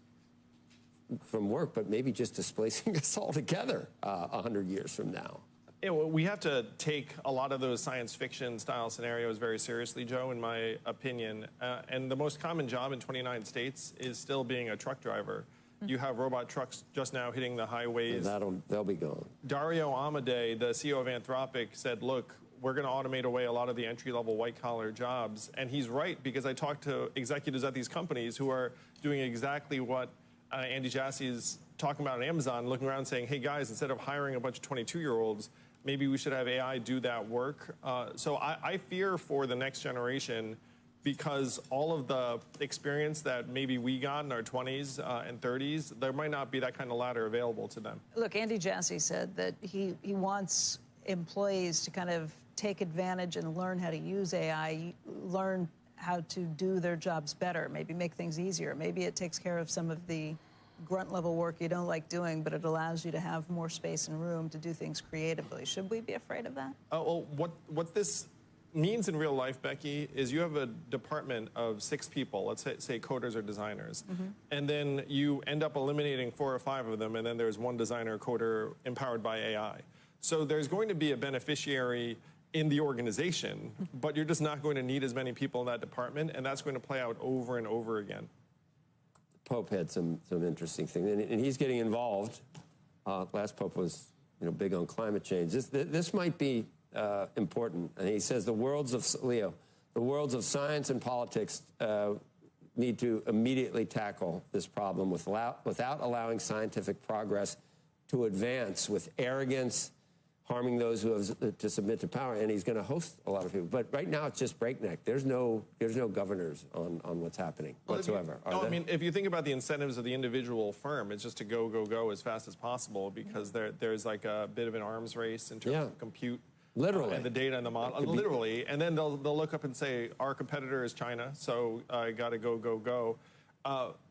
from work, but maybe just displacing us altogether 100 years from now. We have to take a lot of those science fiction style scenarios very seriously, Joe, in my opinion. And the most common job in 29 states is still being a truck driver. You have robot trucks just now hitting the highways. They'll be gone. Dario Amodei, the CEO of Anthropic, said, look, we're going to automate away a lot of the entry-level white-collar jobs. And he's right, because I talked to executives at these companies who are doing exactly what Andy Jassy is talking about at Amazon, looking around saying, hey, guys, instead of hiring a bunch of 22-year-olds, maybe we should have AI do that work. So I fear for the next generation, because all of the experience that maybe we got in our 20s and 30s, there might not be that kind of ladder available to them. Look, Andy Jassy said that he wants employees to kind of take advantage and learn how to use AI, learn how to do their jobs better, maybe make things easier. Maybe it takes care of some of the grunt level work you don't like doing, but it allows you to have more space and room to do things creatively. Should we be afraid of that? Well, what this means in real life, Becky, is you have a department of 6 people, let's say coders or designers, and then you end up eliminating 4 or 5 of them, and then there's 1 designer or coder empowered by AI. So there's going to be a beneficiary in the organization, but you're just not going to need as many people in that department, and that's going to play out over and over again. Pope had some interesting things, and he's getting involved. Last Pope was big on climate change. This might be important. And he says the worlds of science and politics need to immediately tackle this problem without allowing scientific progress to advance with arrogance, harming those who have to submit to power. And he's going to host a lot of people. But right now it's just breakneck. There's no governors on what's happening whatsoever. I mean, if you think about the incentives of the individual firm, it's just to go as fast as possible, because there's like a bit of an arms race in terms of compute. Literally. And the data and the model, literally. And then they'll look up and say, our competitor is China, so I got to go.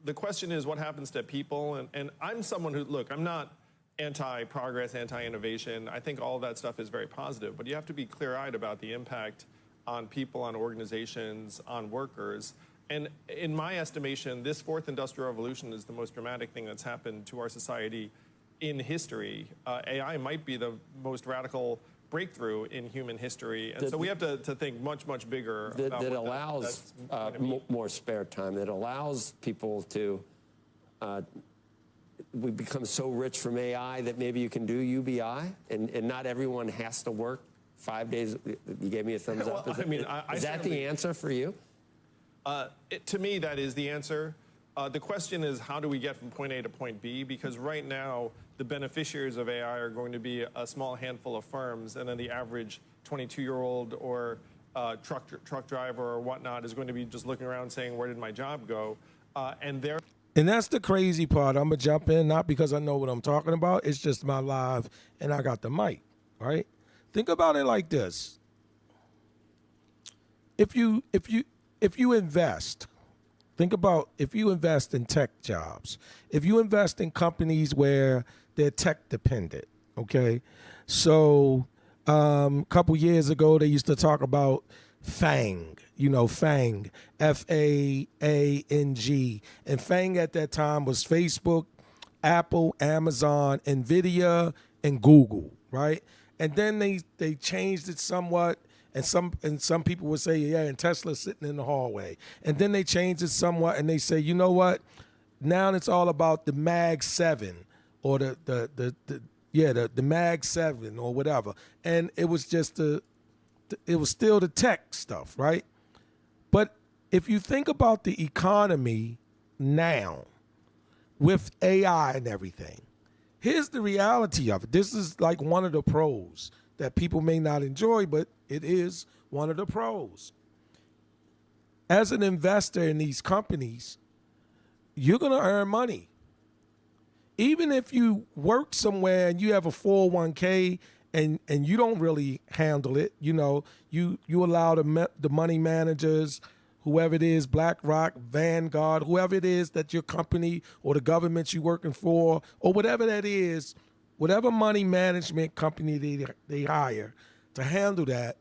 The question is, what happens to people? And I'm someone who, look, I'm not anti-progress, anti-innovation. I think all of that stuff is very positive, but you have to be clear-eyed about the impact on people, on organizations, on workers. And in my estimation, this 4th industrial revolution is the most dramatic thing that's happened to our society in history. AI might be the most radical breakthrough in human history, and so we have to think much bigger. That allows more spare time, that allows people to, we become so rich from AI that maybe you can do UBI, and not everyone has to work 5 days. You gave me a thumbs up. Is that the answer for you? To me, that is the answer. The question is, how do we get from point A to point B? Because right now, the beneficiaries of AI are going to be a small handful of firms, and then the average 22-year-old or truck driver or whatnot is going to be just looking around saying, where did my job go? And that's the crazy part. I'm going to jump in, not because I know what I'm talking about. It's just my live, and I got the mic, right? Think about it like this. If you invest, think about if you invest in tech jobs, if you invest in companies where they're tech dependent, okay? So a couple years ago, they used to talk about FANG, FANG, F-A-A-N-G. And FANG at that time was Facebook, Apple, Amazon, NVIDIA, and Google, right? And then they changed it somewhat. And some people would say, yeah, and Tesla's sitting in the hallway. And then they changed it somewhat, and they say, you know what? Now it's all about the Mag 7 or the Mag 7 or whatever. And it was just it was still the tech stuff, right? But if you think about the economy now with AI and everything, here's the reality of it. This is like one of the pros that people may not enjoy, but it is one of the pros. As an investor in these companies, you're going to earn money. Even if you work somewhere and you have a 401k and you don't really handle it, you allow the money managers, whoever it is, BlackRock, Vanguard, whoever it is that your company or the government you're working for, or whatever that is, whatever money management company they hire to handle that,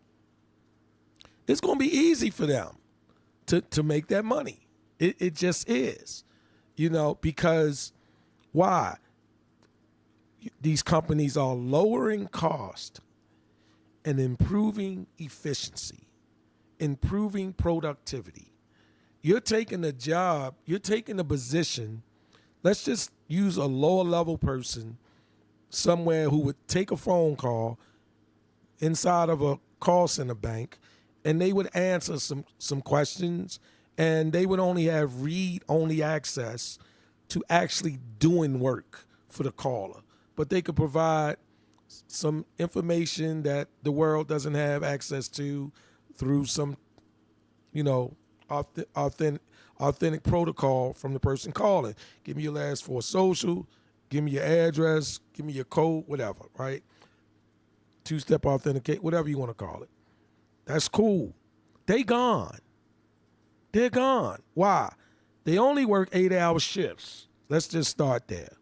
it's going to be easy for them to make that money. It just is, because why? These companies are lowering cost and improving efficiency, improving productivity. You're taking a job, you're taking a position. Let's just use a lower level person somewhere who would take a phone call inside of a call center bank, and they would answer some questions, and they would only have read-only access to actually doing work for the caller. But they could provide some information that the world doesn't have access to through some, authentic protocol from the person calling. Give me your last four social, give me your address, give me your code, whatever, right? Two-step authenticate, whatever you want to call it. That's cool. They gone. They're gone. Why? They only work 8-hour shifts. Let's just start there.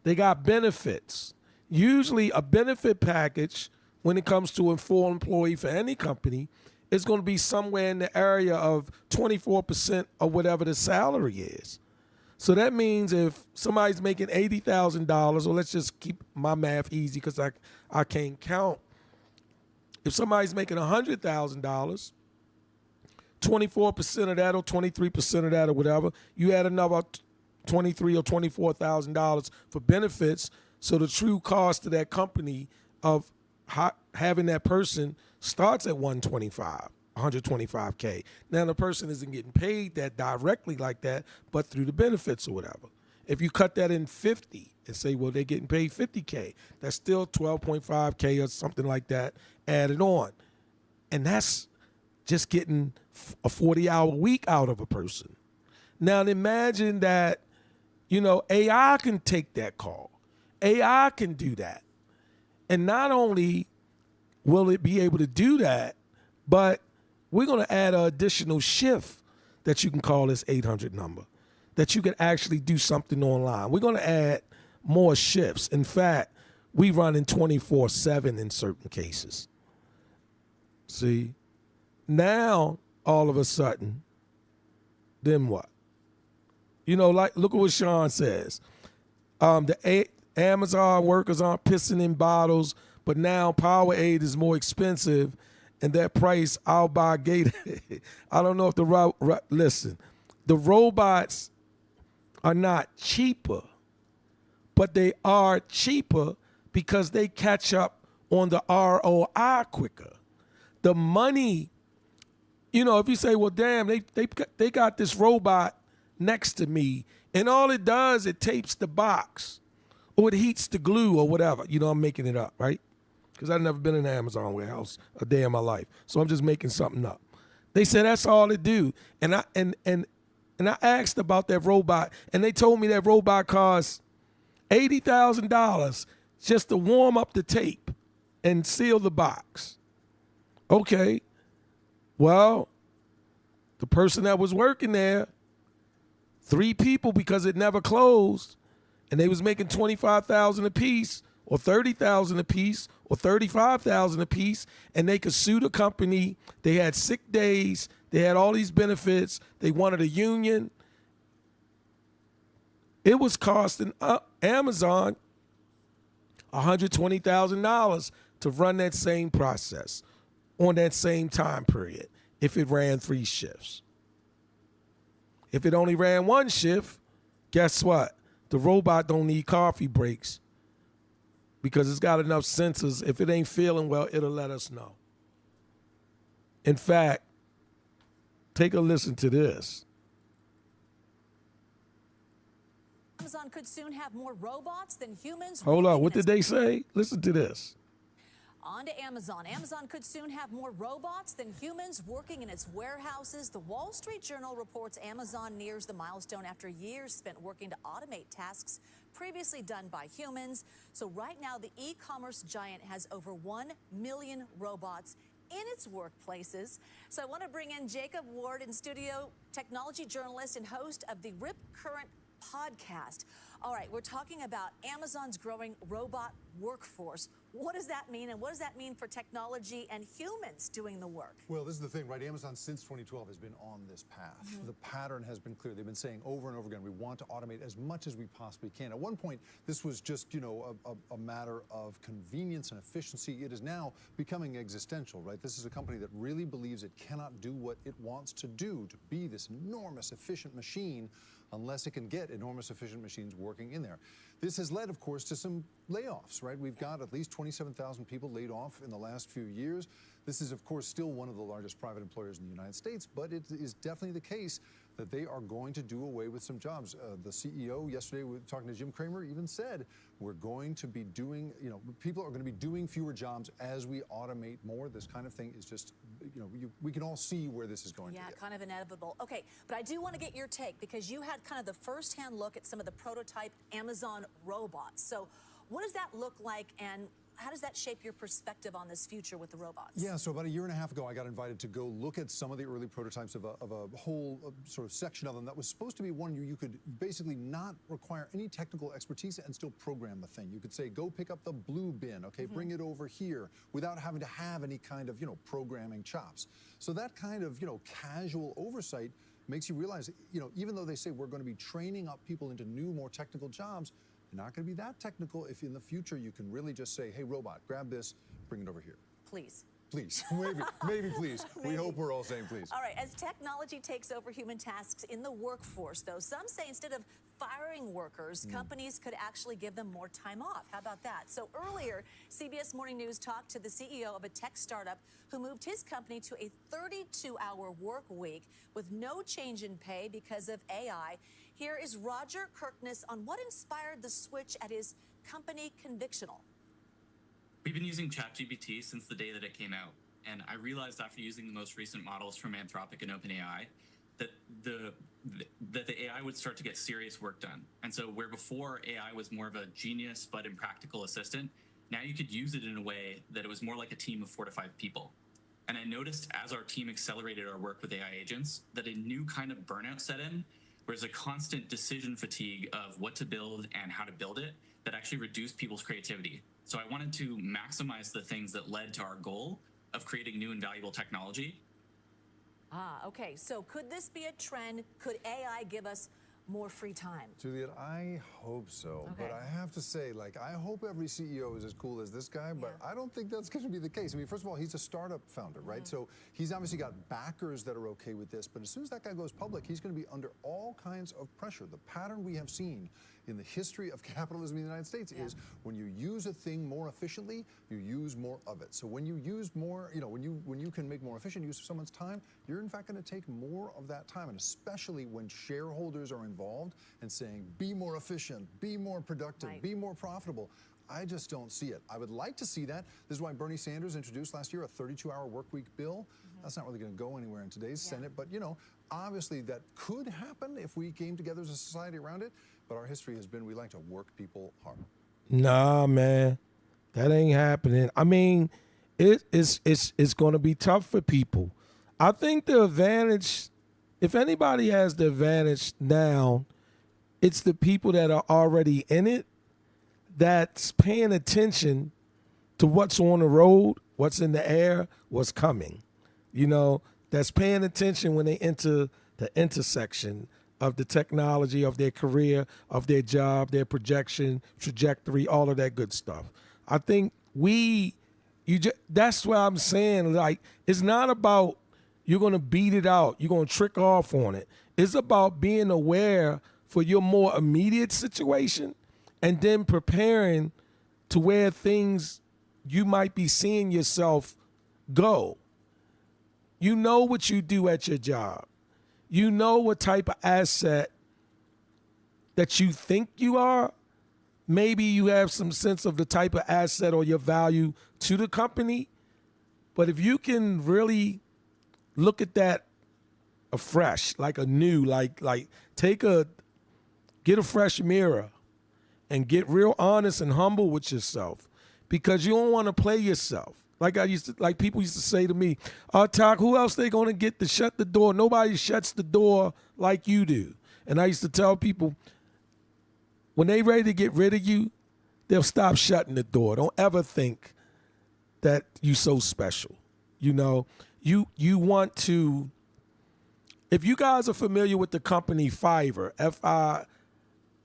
They got benefits. Usually a benefit package when it comes to a full employee for any company is going to be somewhere in the area of 24% of whatever the salary is. So that means if somebody's making $80,000, or let's just keep my math easy because I can't count. If somebody's making $100,000, 24% of that or 23% of that or whatever, you add another $23,000 or $24,000 for benefits. So the true cost to that company of having that person starts at $125K. Now the person isn't getting paid that directly like that, but through the benefits or whatever. If you cut that in 50 and say, well, they're getting paid $50K, that's still $12.5K or something like that added on. And that's just getting a 40-hour week out of a person. Now imagine that, AI can take that call. AI can do that. And not only will it be able to do that, but we're going to add an additional shift that you can call this 800 number, that you can actually do something online. We're going to add more shifts. In fact, we run in 24/7 in certain cases. See? Now, all of a sudden, then what? Like, look at what Sean says. The Amazon workers aren't pissing in bottles, but now Powerade is more expensive, and that price, I'll buy Gatorade. I don't know if listen, the robots are not cheaper, but they are cheaper because they catch up on the ROI quicker. The money, if you say, well, damn, they got this robot next to me, and all it does, it tapes the box, or it heats the glue or whatever. I'm making it up, right? Because I've never been in an Amazon warehouse a day in my life. So I'm just making something up. They said that's all it do. And I asked about that robot, and they told me that robot costs $80,000 just to warm up the tape and seal the box. Okay. Well, the person that was working there, 3 people because it never closed, and they was making $25,000 a piece, or $30,000 a piece, or $35,000 a piece, and they could sue the company. They had sick days. They had all these benefits. They wanted a union. It was costing Amazon $120,000 to run that same process on that same time period if it ran 3 shifts. If it only ran 1 shift, guess what? The robot don't need coffee breaks because it's got enough sensors. If it ain't feeling well, it'll let us know. In fact, take a listen to this. Amazon could soon have more robots than humans. Hold on, what did they say? Listen to this. On to Amazon. Amazon could soon have more robots than humans working in its warehouses. The Wall Street Journal reports Amazon nears the milestone after years spent working to automate tasks previously done by humans. So right now, the e-commerce giant has over 1 million robots in its workplaces. So I want to bring in Jacob Ward in studio, technology journalist and host of the Rip Current podcast. All right, we're talking about Amazon's growing robot workforce. What does that mean, and what does that mean for technology and humans doing the work? Well, this is the thing, right? Amazon since 2012 has been on this path. The pattern has been clear. They've been saying over and over again, we want to automate as much as we possibly can. At one point, this was just, a matter of convenience and efficiency. It is now becoming existential, right? This is a company that really believes it cannot do what it wants to do, to be this enormous, efficient machine, unless it can get enormous, efficient machines working in there. This has led, of course, to some layoffs, right? We've got at least 27,000 people laid off in the last few years. This is, of course, still one of the largest private employers in the United States, but it is definitely the case that they are going to do away with some jobs. The CEO yesterday, talking to Jim Cramer, even said, we're going to be doing, people are going to be doing fewer jobs as we automate more. This kind of thing is just, we can all see where this is going. Yeah, kind of inevitable. Okay, but I do want to get your take, because you had kind of the first-hand look at some of the prototype Amazon robots. So what does that look like, and how does that shape your perspective on this future with the robots? Yeah, so about a year and a half ago, I got invited to go look at some of the early prototypes of a whole sort of section of them that was supposed to be one you could basically not require any technical expertise and still program the thing. You could say, go pick up the blue bin, okay, bring it over here, without having to have any kind of, programming chops. So that kind of, casual oversight makes you realize, even though they say we're going to be training up people into new, more technical jobs, not going to be that technical if in the future you can really just say, hey, robot, grab this, bring it over here. Please. Please. Maybe please. Maybe. We hope we're all saying please. All right, as technology takes over human tasks in the workforce, though, some say instead of firing workers, companies could actually give them more time off. How about that? So earlier, CBS Morning News talked to the CEO of a tech startup who moved his company to a 32-hour work week with no change in pay because of AI. Here is Roger Kirkness on what inspired the switch at his company, Convictional. We've been using ChatGPT since the day that it came out, and I realized after using the most recent models from Anthropic and OpenAI that the AI would start to get serious work done. And so where before AI was more of a genius but impractical assistant, now you could use it in a way that it was more like a team of 4 to 5 people. And I noticed as our team accelerated our work with AI agents that a new kind of burnout set in, whereas a constant decision fatigue of what to build and how to build it that actually reduced people's creativity. So I wanted to maximize the things that led to our goal of creating new and valuable technology. Okay. So could this be a trend? Could AI give us more free time? Juliet, I hope so. Okay. But I have to say, I hope every CEO is as cool as this guy, but I don't think that's going to be the case. I mean, first of all, he's a startup founder, right? So he's obviously got backers that are okay with this, but as soon as that guy goes public, he's going to be under all kinds of pressure. The pattern we have seen in the history of capitalism in the United States is when you use a thing more efficiently, you use more of it. So when you use more, when you can make more efficient use of someone's time, you're in fact going to take more of that time. And especially when shareholders are involved and saying, be more efficient, be more productive, be more profitable. I just don't see it. I would like to see that. This is why Bernie Sanders introduced last year a 32-hour work week bill. That's not really going to go anywhere in today's Senate, but obviously that could happen if we came together as a society around it. But our history has been we like to work people hard. Nah, man, that ain't happening. I mean, it's going to be tough for people. I think the advantage, if anybody has the advantage now, it's the people that are already in it, that's paying attention to what's on the road, what's in the air, what's coming. That's paying attention when they enter the intersection of the technology, of their career, of their job, their projection, trajectory, all of that good stuff. I think that's what I'm saying. It's not about you're going to beat it out, you're going to trick off on it. It's about being aware for your more immediate situation and then preparing to where things you might be seeing yourself go. You know what you do at your job. You know what type of asset that you think you are. Maybe you have some sense of the type of asset or your value to the company. But if you can really look at that afresh, like a new, get a fresh mirror and get real honest and humble with yourself, because you don't want to play yourself. Like people used to say to me, Talk, who else they gonna get to shut the door? Nobody shuts the door like you do. And I used to tell people, when they ready to get rid of you, they'll stop shutting the door. Don't ever think that you so special. You know, you want to, if you guys are familiar with the company Fiverr,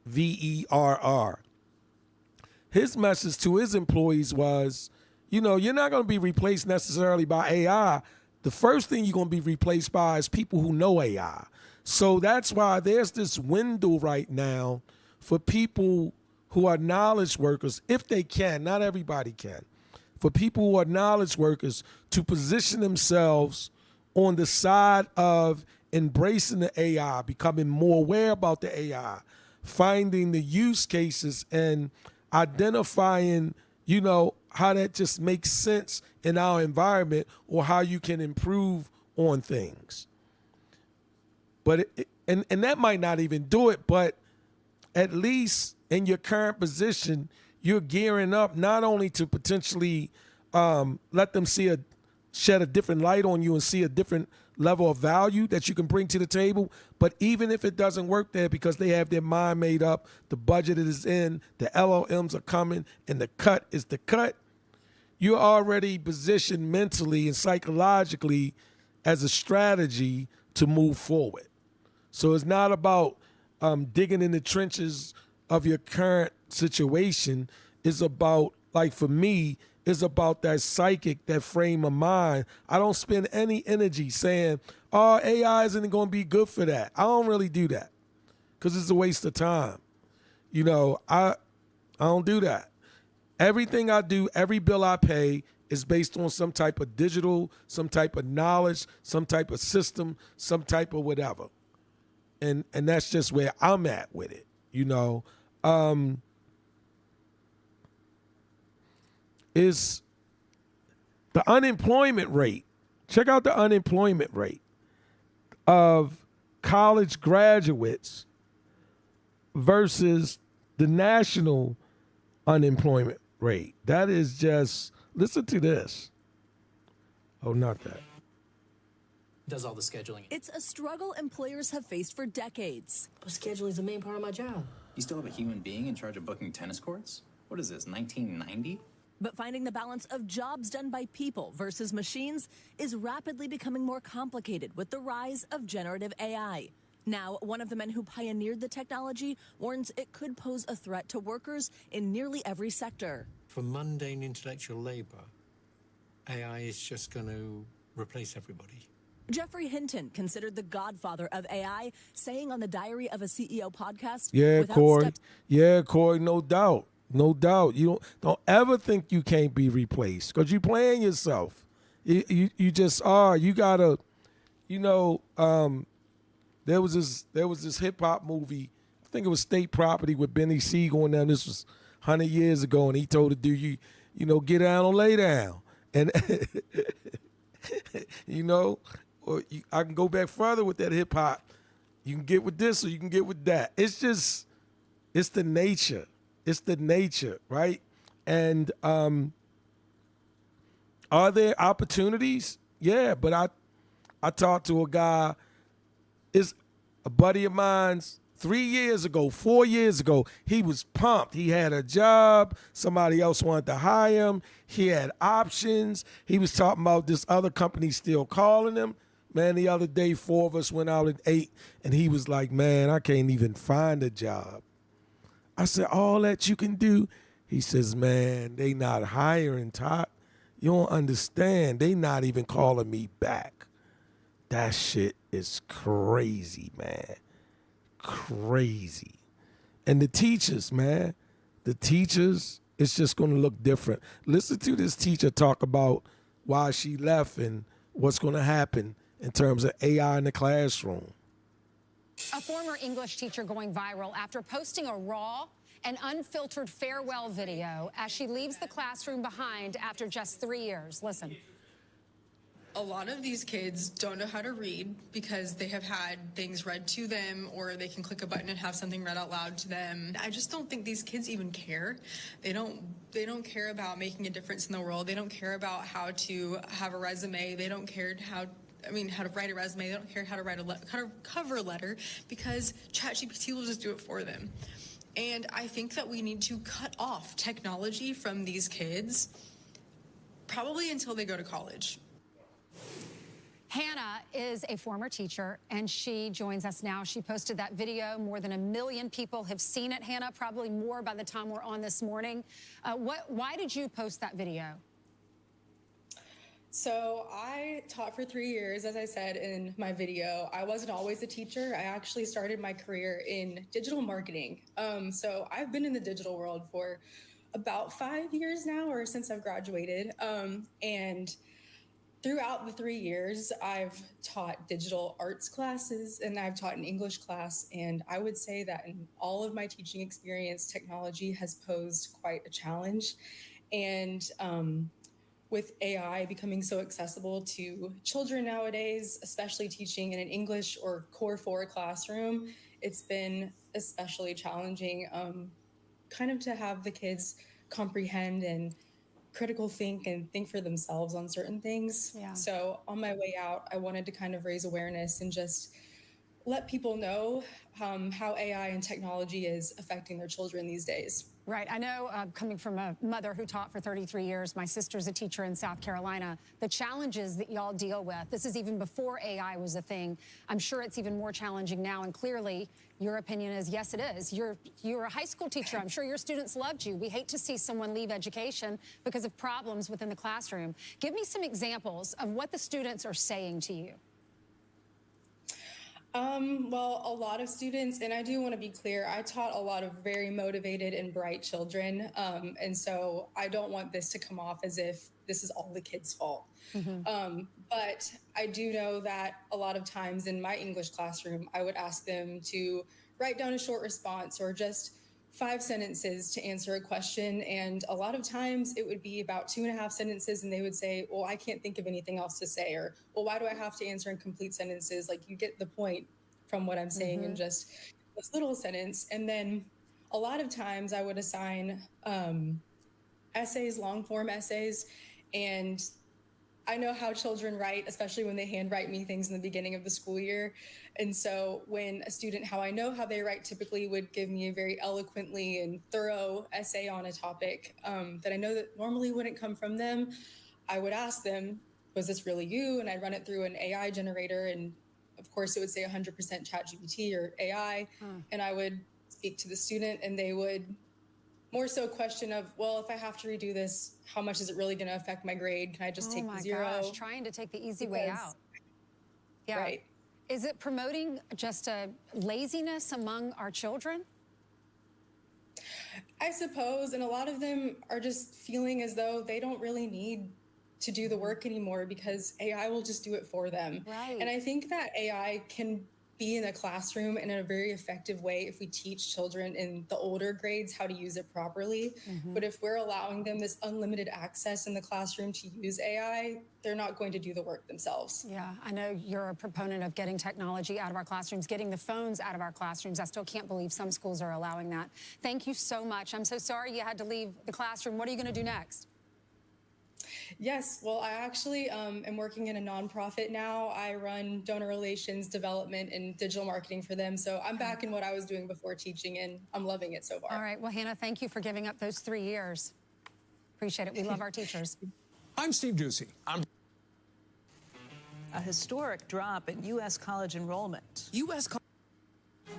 Fiverr, his message to his employees was, you know, you're not going to be replaced necessarily by AI. The first thing you're going to be replaced by is people who know AI. So that's why there's this window right now for people who are knowledge workers, if they can, not everybody can, for people who are knowledge workers to position themselves on the side of embracing the AI, becoming more aware about the AI, finding the use cases and identifying, you know, how that just makes sense in our environment or how you can improve on things. But and that might not even do it, but at least in your current position, you're gearing up not only to potentially let them shed a different light on you and see a different level of value that you can bring to the table, but even if it doesn't work there because they have their mind made up, the budget is in, the LLMs are coming, and the cut is the cut, you're already positioned mentally and psychologically as a strategy to move forward. So it's not about digging in the trenches of your current situation. It's about, like for me, it's about that psychic, that frame of mind. I don't spend any energy saying, oh, AI isn't going to be good for that. I don't really do that because it's a waste of time. You know, I don't do that. Everything I do, every bill I pay is based on some type of digital, some type of knowledge, some type of system, some type of whatever. And that's just where I'm at with it, you know. Is the unemployment rate. Check out the unemployment rate of college graduates versus the national unemployment rate. That is just, listen to this. Oh, not that. Does all the scheduling. It's a struggle employers have faced for decades. But scheduling is the main part of my job. You still have a human being in charge of booking tennis courts? What is this, 1990? But finding the balance of jobs done by people versus machines is rapidly becoming more complicated with the rise of generative AI. Now, one of the men who pioneered the technology warns it could pose a threat to workers in nearly every sector. For mundane intellectual labor, AI is just going to replace everybody. Jeffrey Hinton, considered the godfather of AI, saying on the Diary of a CEO podcast, Yeah, Corey. Yeah, Corey, no doubt. No doubt. You don't ever think you can't be replaced because you're playing yourself. You just are. You gotta, you know, there was this hip hop movie, I think it was State Property with Benny Siegel, and this was 100 years ago, and he told the dude, you know, get down or lay down. And you know, or I can go back further with that hip hop. You can get with this or you can get with that. It's just, it's the nature. It's the nature, right? And are there opportunities? Yeah, but I talked to a guy, is a buddy of mine's 4 years ago, he was pumped. He had a job. Somebody else wanted to hire him. He had options. He was talking about this other company still calling him. Man, the other day, 4 of us went out at 8, and he was like, man, I can't even find a job. I said, all that you can do? He says, man, they not hiring, Todd. You don't understand. They not even calling me back. That shit is crazy, man. Crazy. And the teachers, man, it's just going to look different. Listen to this teacher talk about why she left and what's going to happen in terms of AI in the classroom. A former English teacher going viral after posting a raw and unfiltered farewell video as she leaves the classroom behind after just 3 years. Listen. A lot of these kids don't know how to read because they have had things read to them, or they can click a button and have something read out loud to them. I just don't think these kids even care. They don't care about making a difference in the world. They don't care about how to have a resume. They don't care how to write a resume. They don't care how to write a cover letter because ChatGPT will just do it for them. And I think that we need to cut off technology from these kids, probably until they go to college. Hannah is a former teacher, and she joins us now. She posted that video. More than 1 million people have seen it, Hannah, probably more by the time we're on this morning. Why did you post that video? So I taught for 3 years, as I said in my video. I wasn't always a teacher. I actually started my career in digital marketing. So I've been in the digital world for about 5 years now, or since I've graduated. And throughout the 3 years, I've taught digital arts classes and I've taught an English class. And I would say that in all of my teaching experience, technology has posed quite a challenge. And with AI becoming so accessible to children nowadays, especially teaching in an English or Core 4 classroom, it's been especially challenging kind of to have the kids comprehend and critical think and think for themselves on certain things. Yeah. So on my way out, I wanted to kind of raise awareness and just let people know how AI and technology is affecting their children these days. Right. I know, coming from a mother who taught for 33 years, my sister's a teacher in South Carolina, the challenges that y'all deal with, this is even before AI was a thing. I'm sure it's even more challenging now, and clearly your opinion is, yes, it is. You're a high school teacher. I'm sure your students loved you. We hate to see someone leave education because of problems within the classroom. Give me some examples of what the students are saying to you. Well, a lot of students, and I do want to be clear, I taught a lot of very motivated and bright children. And so I don't want this to come off as if this is all the kids' fault. But I do know that a lot of times in my English classroom, I would ask them to write down a short response or just 5 sentences to answer a question. And a lot of times it would be about 2.5 sentences and they would say, well, I can't think of anything else to say, or, well, why do I have to answer in complete sentences? Like, you get the point from what I'm saying in just this little sentence. And then a lot of times I would assign essays, long form essays, and I know how children write, especially when they handwrite me things in the beginning of the school year. And so when a student, how I know how they write, typically would give me a very eloquently and thorough essay on a topic that I know that normally wouldn't come from them, I would ask them, was this really you? And I'd run it through an AI generator. And of course it would say 100% ChatGPT or AI. And I would speak to the student and they would more so question of, well, if I have to redo this, how much is it really going to affect my grade? Can I just take the 0? Oh my gosh, trying to take the easy way out. Yeah. Right. Is it promoting just a laziness among our children? I suppose, and a lot of them are just feeling as though they don't really need to do the work anymore because AI will just do it for them. Right. And I think that AI can be in a classroom in a very effective way if we teach children in the older grades how to use it properly. But if we're allowing them this unlimited access in the classroom to use AI, they're not going to do the work themselves. Yeah, I know you're a proponent of getting technology out of our classrooms, getting the phones out of our classrooms. I still can't believe some schools are allowing that. Thank you so much. I'm so sorry you had to leave the classroom. What are you going to do next? Yes, well, I actually am working in a nonprofit now. I run donor relations, development, and digital marketing for them. So I'm back in what I was doing before teaching, and I'm loving it so far. All right, well, Hannah, thank you for giving up those 3 years. Appreciate it. We love our teachers. I'm Steve Ducey. A historic drop in U.S. college enrollment.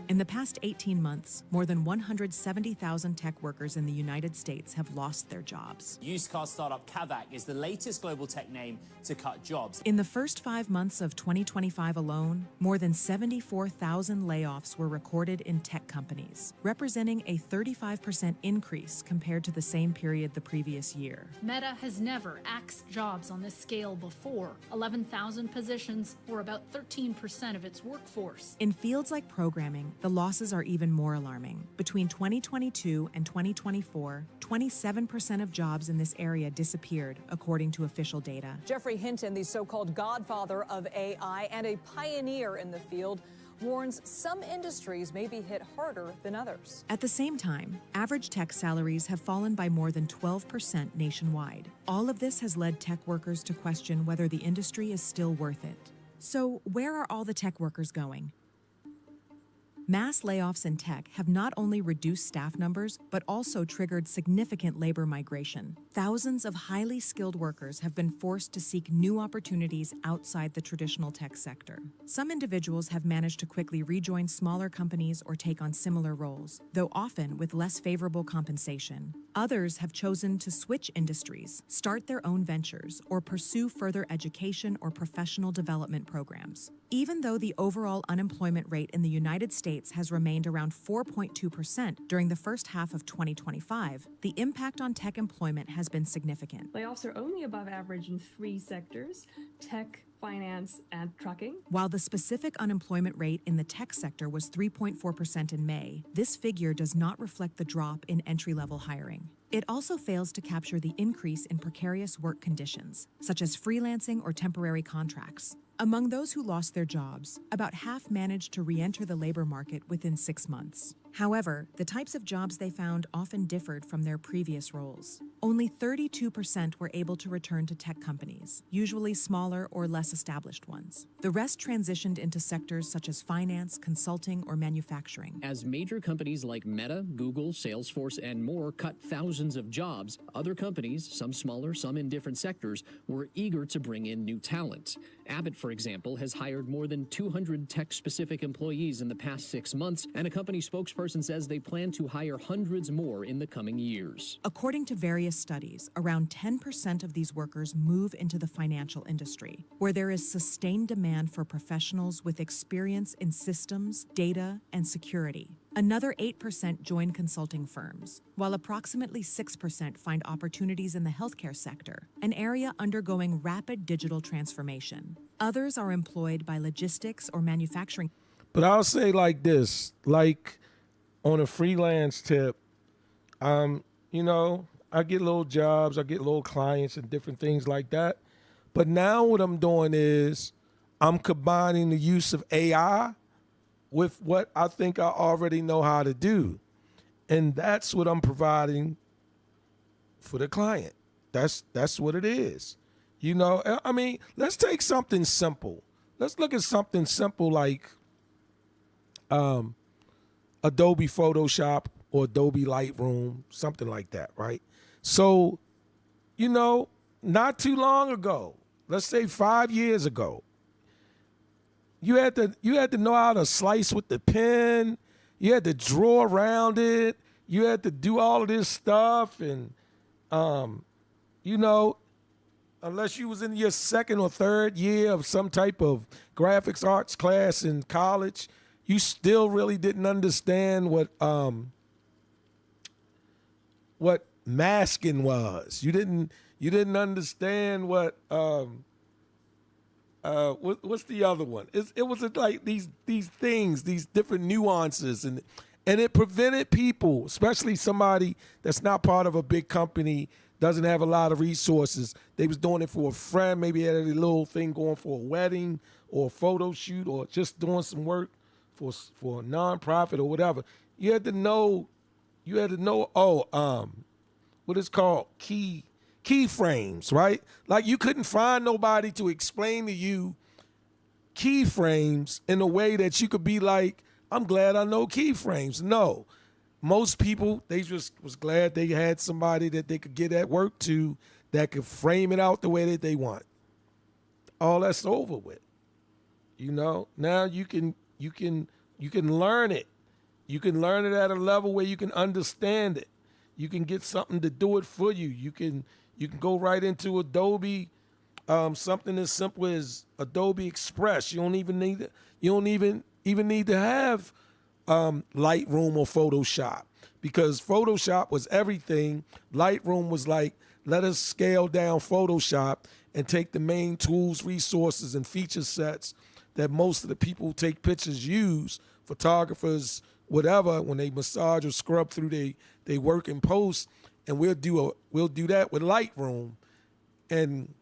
In the past 18 months, more than 170,000 tech workers in the United States have lost their jobs. Used car startup Kavak is the latest global tech name to cut jobs. In the first 5 months of 2025 alone, more than 74,000 layoffs were recorded in tech companies, representing a 35% increase compared to the same period the previous year. Meta has never axed jobs on this scale before. 11,000 positions, or about 13% of its workforce. In fields like programming, the losses are even more alarming. Between 2022 and 2024, 27% of jobs in this area disappeared, according to official data. Jeffrey Hinton, the so-called godfather of AI and a pioneer in the field, warns some industries may be hit harder than others. At the same time, average tech salaries have fallen by more than 12% nationwide. All of this has led tech workers to question whether the industry is still worth it. So, where are all the tech workers going? Mass layoffs in tech have not only reduced staff numbers, but also triggered significant labor migration. Thousands of highly skilled workers have been forced to seek new opportunities outside the traditional tech sector. Some individuals have managed to quickly rejoin smaller companies or take on similar roles, though often with less favorable compensation. Others have chosen to switch industries, start their own ventures, or pursue further education or professional development programs. Even though the overall unemployment rate in the United States has remained around 4.2% during the first half of 2025, the impact on tech employment has been significant. Layoffs are only above average in 3 sectors: tech, finance, and trucking. While the specific unemployment rate in the tech sector was 3.4% in May, this figure does not reflect the drop in entry-level hiring. It also fails to capture the increase in precarious work conditions, such as freelancing or temporary contracts. Among those who lost their jobs, about half managed to re-enter the labor market within 6 months. However, the types of jobs they found often differed from their previous roles. Only 32% were able to return to tech companies, usually smaller or less established ones. The rest transitioned into sectors such as finance, consulting, or manufacturing. As major companies like Meta, Google, Salesforce, and more cut thousands of jobs, other companies, some smaller, some in different sectors, were eager to bring in new talent. Abbott, for example, has hired more than 200 tech-specific employees in the past 6 months, and a company spokesperson says they plan to hire hundreds more in the coming years. According to various studies, around 10% of these workers move into the financial industry, where there is sustained demand for professionals with experience in systems, data, and security. Another 8% join consulting firms, while approximately 6% find opportunities in the healthcare sector, an area undergoing rapid digital transformation. Others are employed by logistics or manufacturing. But I'll say like this, like on a freelance tip, I get little jobs, I get little clients and different things like that. But now what I'm doing is I'm combining the use of AI with what I think I already know how to do. And that's what I'm providing for the client. That's what it is. I mean, let's take something simple. Let's look at something simple like Adobe Photoshop or Adobe Lightroom, something like that, right? So, not too long ago, let's say 5 years ago, you had to know how to slice with the pen. You had to draw around it. You had to do all of this stuff, and unless you was in your second or third year of some type of graphics arts class in college, you still really didn't understand what masking was. You didn't understand what what's the other one? It was like these things, these different nuances, and it prevented people, especially somebody that's not part of a big company, doesn't have a lot of resources. They was doing it for a friend, maybe had a little thing going for a wedding or a photo shoot or just doing some work for a nonprofit or whatever. You had to know what it's called, keyframes, right? Like you couldn't find nobody to explain to you keyframes in a way that you could be like, I'm glad I know keyframes. No. Most people, they just was glad they had somebody that they could get at work to that could frame it out the way that they want. All that's over with. Now you can learn it. You can learn it at a level where you can understand it. You can get something to do it for you. You can go right into Adobe, something as simple as Adobe Express. You don't even need to have Lightroom or Photoshop, because Photoshop was everything. Lightroom was like, let us scale down Photoshop and take the main tools, resources, and feature sets that most of the people who take pictures use, photographers, whatever, when they massage or scrub through they work in post, and we'll do that with Lightroom, and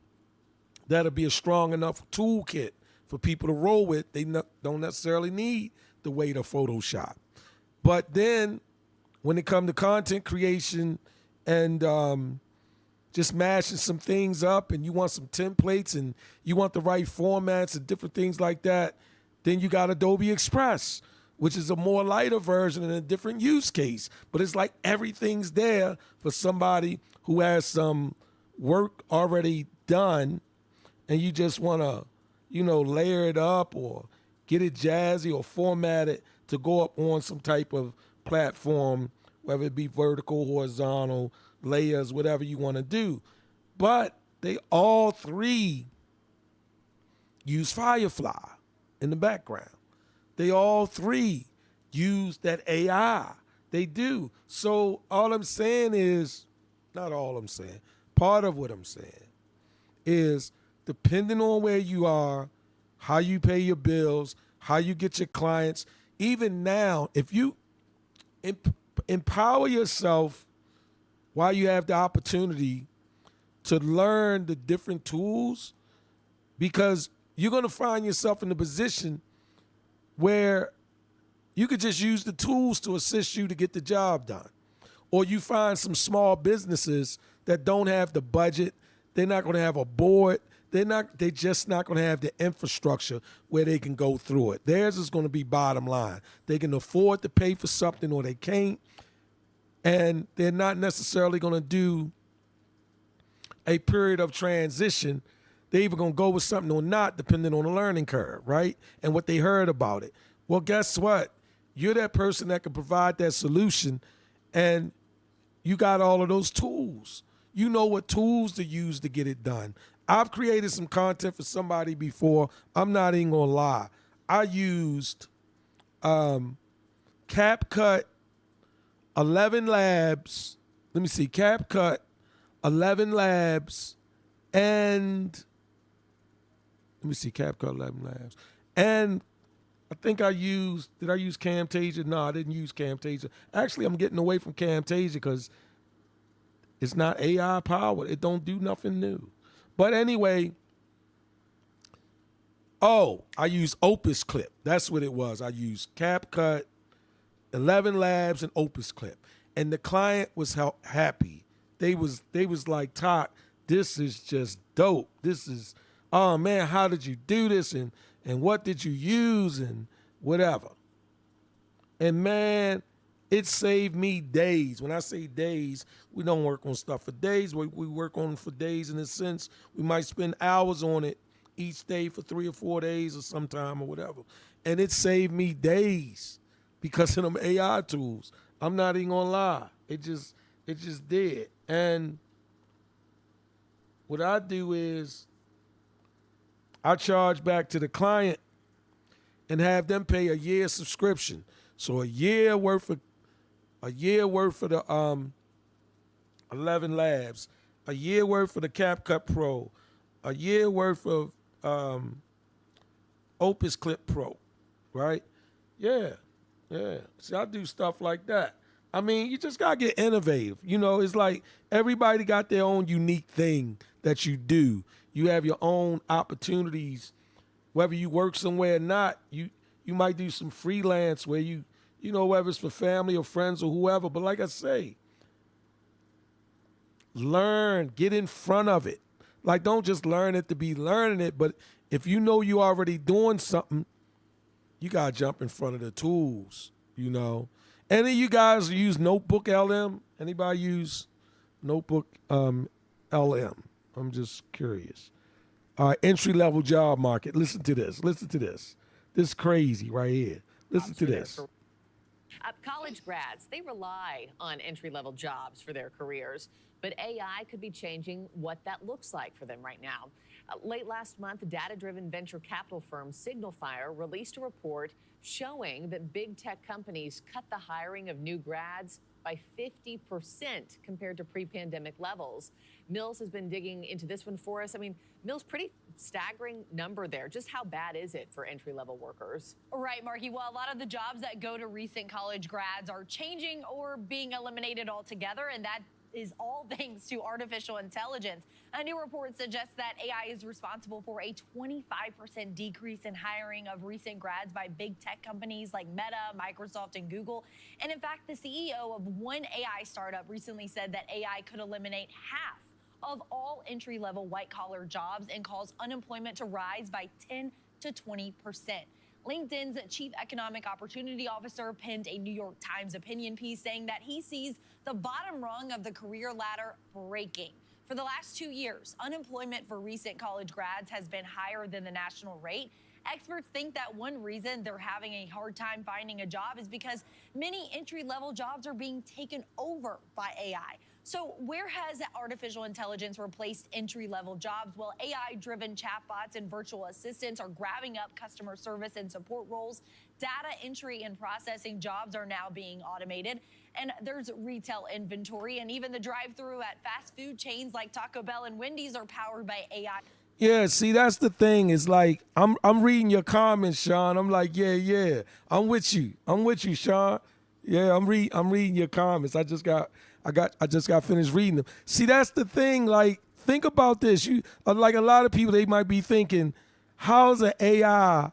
that'll be a strong enough toolkit for people to roll with. They don't necessarily need the weight of Photoshop. But then when it comes to content creation and just mashing some things up, and you want some templates and you want the right formats and different things like that, then you got Adobe Express. which is a more lighter version and a different use case. But it's like everything's there for somebody who has some work already done and you just want to, layer it up or get it jazzy or format it to go up on some type of platform, whether it be vertical, horizontal, layers, whatever you want to do. But they all three use Firefly in the background. They all three use that AI. They do. So all I'm saying is, not all I'm saying, part of what I'm saying is depending on where you are, how you pay your bills, how you get your clients, even now, if you empower yourself while you have the opportunity to learn the different tools, because you're going to find yourself in a position where you could just use the tools to assist you to get the job done. Or you find some small businesses that don't have the budget, they're not going to have a board, they're just not going to have the infrastructure where they can go through it. Theirs is going to be bottom line. They can afford to pay for something or they can't, and they're not necessarily going to do a period of transition. They're either going to go with something or not, depending on the learning curve, right? And what they heard about it. Well, guess what? You're that person that can provide that solution, and you got all of those tools. You know what tools to use to get it done. I've created some content for somebody before. I'm not even going to lie. I used CapCut 11 Labs. Let me see. CapCut 11 Labs and let me see, CapCut 11 Labs. And I think did I use Camtasia? No, I didn't use Camtasia. Actually, I'm getting away from Camtasia because it's not AI powered. It don't do nothing new. But anyway, I use Opus Clip. That's what it was. I used CapCut, 11 Labs, and Opus Clip. And the client was happy. They was like, Todd, this is just dope. This is, oh man, how did you do this? And what did you use and whatever. And man, it saved me days. When I say days, we don't work on stuff for days. We work on it for days in the sense we might spend hours on it each day for 3 or 4 days or sometime or whatever. And it saved me days because of them AI tools. I'm not even gonna lie. It just did. And what I do is I charge back to the client and have them pay a year subscription. So a year worth of the 11 Labs, a year worth of the CapCut Pro, a year worth of Opus Clip Pro, right? Yeah. See, I do stuff like that. I mean, you just gotta get innovative. It's like everybody got their own unique thing that you do. You have your own opportunities. Whether you work somewhere or not, you might do some freelance where you whether it's for family or friends or whoever. But like I say, learn, get in front of it. Like, don't just learn it to be learning it, but if you know you're already doing something, you got to jump in front of the tools, Any of you guys use Notebook LM? Anybody use Notebook LM? I'm just curious. All right, entry-level job market. Listen to this. This is crazy right here. Listen to this. College grads, they rely on entry-level jobs for their careers, but AI could be changing what that looks like for them right now. Late last month, data-driven venture capital firm SignalFire released a report showing that big tech companies cut the hiring of new grads by 50% compared to pre-pandemic levels. Mills has been digging into this one for us. I mean, Mills, pretty staggering number there. Just how bad is it for entry-level workers? Right, Marky. Well, a lot of the jobs that go to recent college grads are changing or being eliminated altogether, and that is all thanks to artificial intelligence. A new report suggests that AI is responsible for a 25% decrease in hiring of recent grads by big tech companies like Meta, Microsoft, and Google. And in fact, the CEO of one AI startup recently said that AI could eliminate half of all entry-level white-collar jobs and cause unemployment to rise by 10 to 20%. LinkedIn's chief economic opportunity officer penned a New York Times opinion piece saying that he sees the bottom rung of the career ladder breaking. For the last 2 years, unemployment for recent college grads has been higher than the national rate. Experts think that one reason they're having a hard time finding a job is because many entry-level jobs are being taken over by AI. So where has artificial intelligence replaced entry-level jobs? Well, AI-driven chatbots and virtual assistants are grabbing up customer service and support roles. Data entry and processing jobs are now being automated. And there's retail inventory, and even the drive-through at fast food chains like Taco Bell and Wendy's are powered by AI. Yeah, see, that's the thing. It's like I'm reading your comments, Sean. I'm like, yeah, I'm with you, Sean. Yeah, I'm reading your comments. I just got finished reading them. See, that's the thing. Like, think about this. You like a lot of people, they might be thinking, how's an AI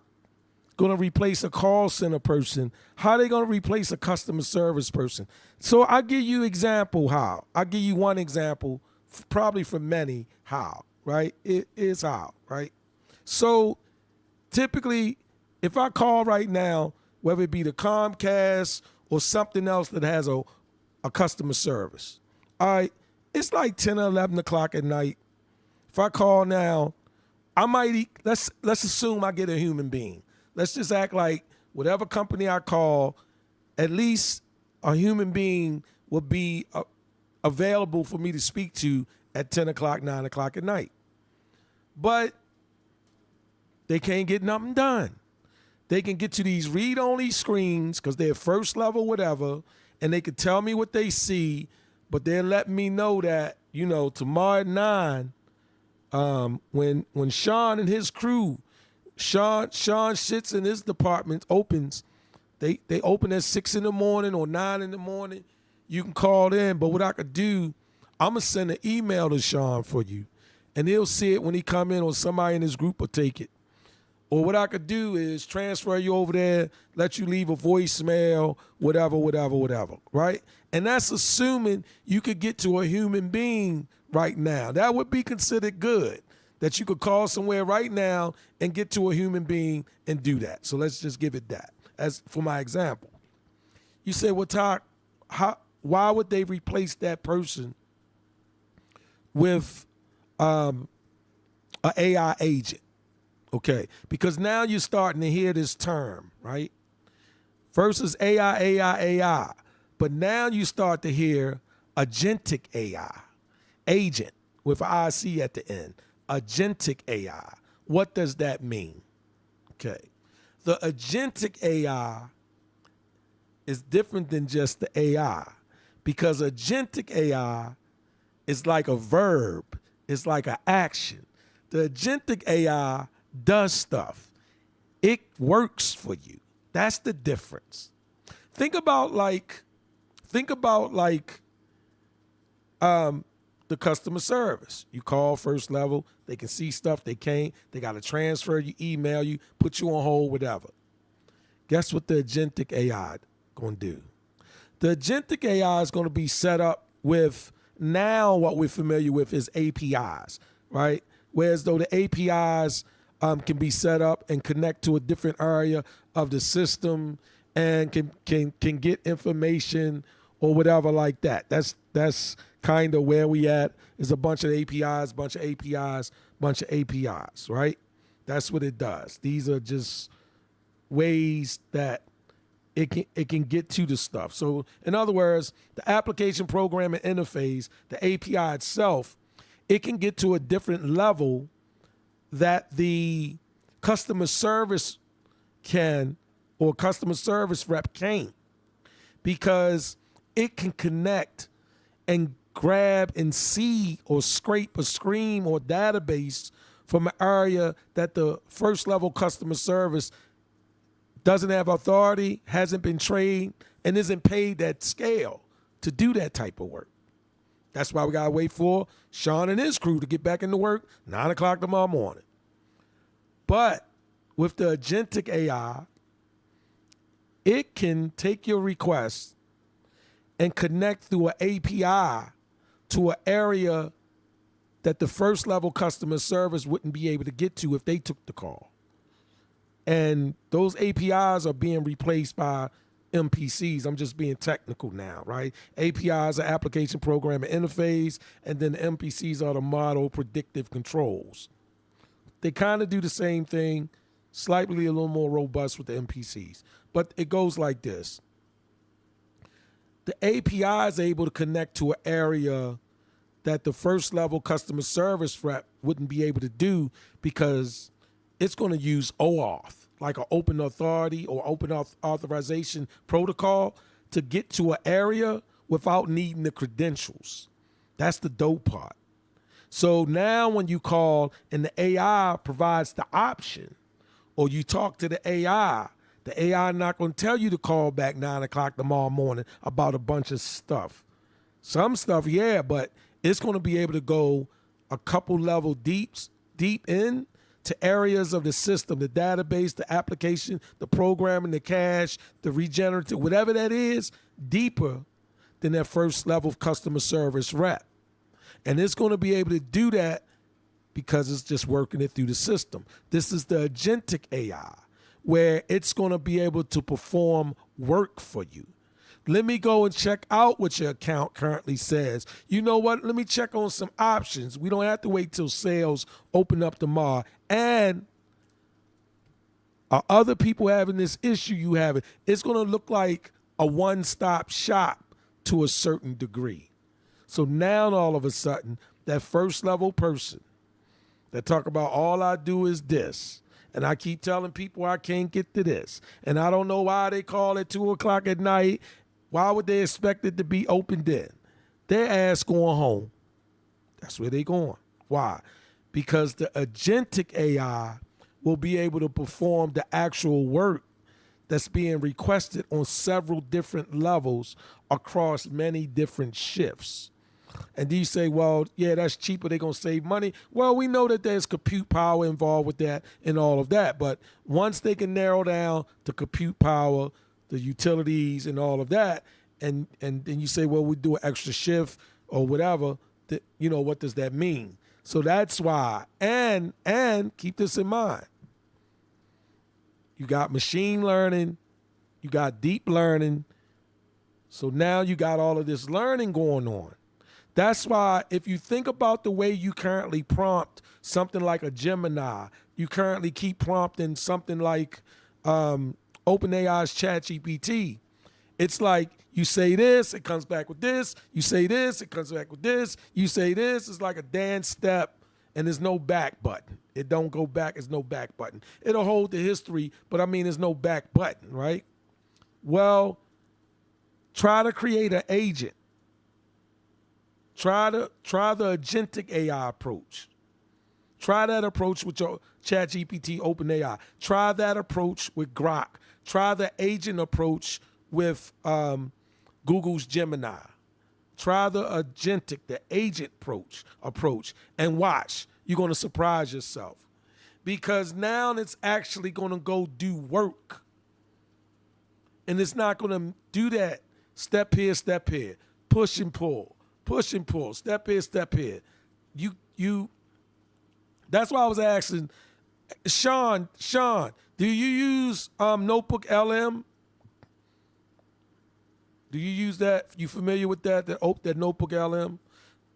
gonna replace a call center person? How are they gonna replace a customer service person? So I'll give you example how. I'll give you one example, probably from many, how. Right? It is how, right? So typically, if I call right now, whether it be the Comcast or something else that has a customer service, all right, it's like 10 or 11 o'clock at night. If I call now, I might, let's assume I get a human being. Let's just act like whatever company I call, at least a human being will be available for me to speak to at 10 o'clock, 9 o'clock at night. But they can't get nothing done. They can get to these read-only screens because they're first level, whatever, and they can tell me what they see, but they're letting me know that, tomorrow at 9, when Sean and his crew, Sean sits in his department, opens, they open at 6 in the morning or 9 in the morning. You can call in, but what I could do, I'm going to send an email to Sean for you, and he'll see it when he come in, or somebody in his group will take it. Or what I could do is transfer you over there, let you leave a voicemail, whatever, right? And that's assuming you could get to a human being right now. That would be considered good, that you could call somewhere right now and get to a human being and do that. So let's just give it that as for my example. You say, well, Todd, why would they replace that person with an AI agent? Okay, because now you're starting to hear this term, right? First is AI. But now you start to hear agentic AI, agent with an IC at the end, agentic AI. What does that mean? Okay, the agentic AI is different than just the AI, because agentic AI is like a verb, it's like an action. The agentic AI does stuff. It works for you. That's the difference. Think about the customer service. You call first level, they can see stuff they can't. They got to transfer you, email you, put you on hold, whatever. Guess what the agentic AI going to do? The agentic AI is going to be set up with, now what we're familiar with is APIs, right? Whereas though the APIs can be set up and connect to a different area of the system and can get information or whatever like that. That's kind of where we at, is a bunch of APIs, right? That's what it does. These are just ways that it can get to the stuff. So in other words, the application programming interface, the API itself, it can get to a different level that the customer service can, or customer service rep can't, because it can connect and grab and see or scrape or scream or database from an area that the first level customer service doesn't have authority, hasn't been trained, and isn't paid that scale to do that type of work. That's why we got to wait for Sean and his crew to get back into work 9 o'clock tomorrow morning. But with the agentic AI, it can take your request and connect through an API to an area that the first level customer service wouldn't be able to get to if they took the call. And those APIs are being replaced by MPCs. I'm just being technical now, right? APIs are application programming interface, and then the MPCs are the model predictive controls. They kind of do the same thing, slightly a little more robust with the MPCs. But it goes like this. The API is able to connect to an area that the first level customer service rep wouldn't be able to do because it's going to use OAuth, like an open authority or open authorization protocol, to get to an area without needing the credentials. That's the dope part. So now when you call and the AI provides the option, or you talk to the AI not going to tell you to call back 9 o'clock tomorrow morning about a bunch of stuff. Some stuff, yeah, but it's going to be able to go a couple level deep in to areas of the system, the database, the application, the programming, the cache, the regenerative, whatever that is, deeper than that first level of customer service rep. And it's going to be able to do that because it's just working it through the system. This is the agentic AI, where it's going to be able to perform work for you. Let me go and check out what your account currently says. You know what? Let me check on some options. We don't have to wait till sales open up tomorrow. And are other people having this issue you have? It's going to look like a one-stop shop to a certain degree. So now all of a sudden, that first level person that talk about all I do is this, and I keep telling people I can't get to this, and I don't know why they call at 2 o'clock at night. Why would they expect it to be open then? Their ass going home. That's where they going. Why? Because the agentic AI will be able to perform the actual work that's being requested on several different levels across many different shifts. And do you say, well, yeah, that's cheaper, they're going to save money? Well, we know that there's compute power involved with that and all of that. But once they can narrow down the compute power, the utilities and all of that, and then you say, well, we do an extra shift or whatever, you know, what does that mean? So that's why, and keep this in mind, you got machine learning, you got deep learning, so now you got all of this learning going on. That's why if you think about the way you currently prompt something like a Gemini, you currently keep prompting something like OpenAI's ChatGPT. It's like you say this, it comes back with this. You say this, it comes back with this. You say this, it's like a dance step, and there's no back button. It don't go back, there's no back button. It'll hold the history, but I mean, there's no back button, right? Well, try to create an agent. Try the agentic AI approach. Try that approach with your ChatGPT OpenAI. Try that approach with Grok. Try the agent approach with Google's Gemini. Try the agentic, the agent approach, and watch. You're going to surprise yourself. Because now it's actually going to go do work. And it's not going to do that step here, push and pull, step here. You. That's why I was asking, Sean, do you use Notebook LM? Do you use that? You familiar with that Notebook LM?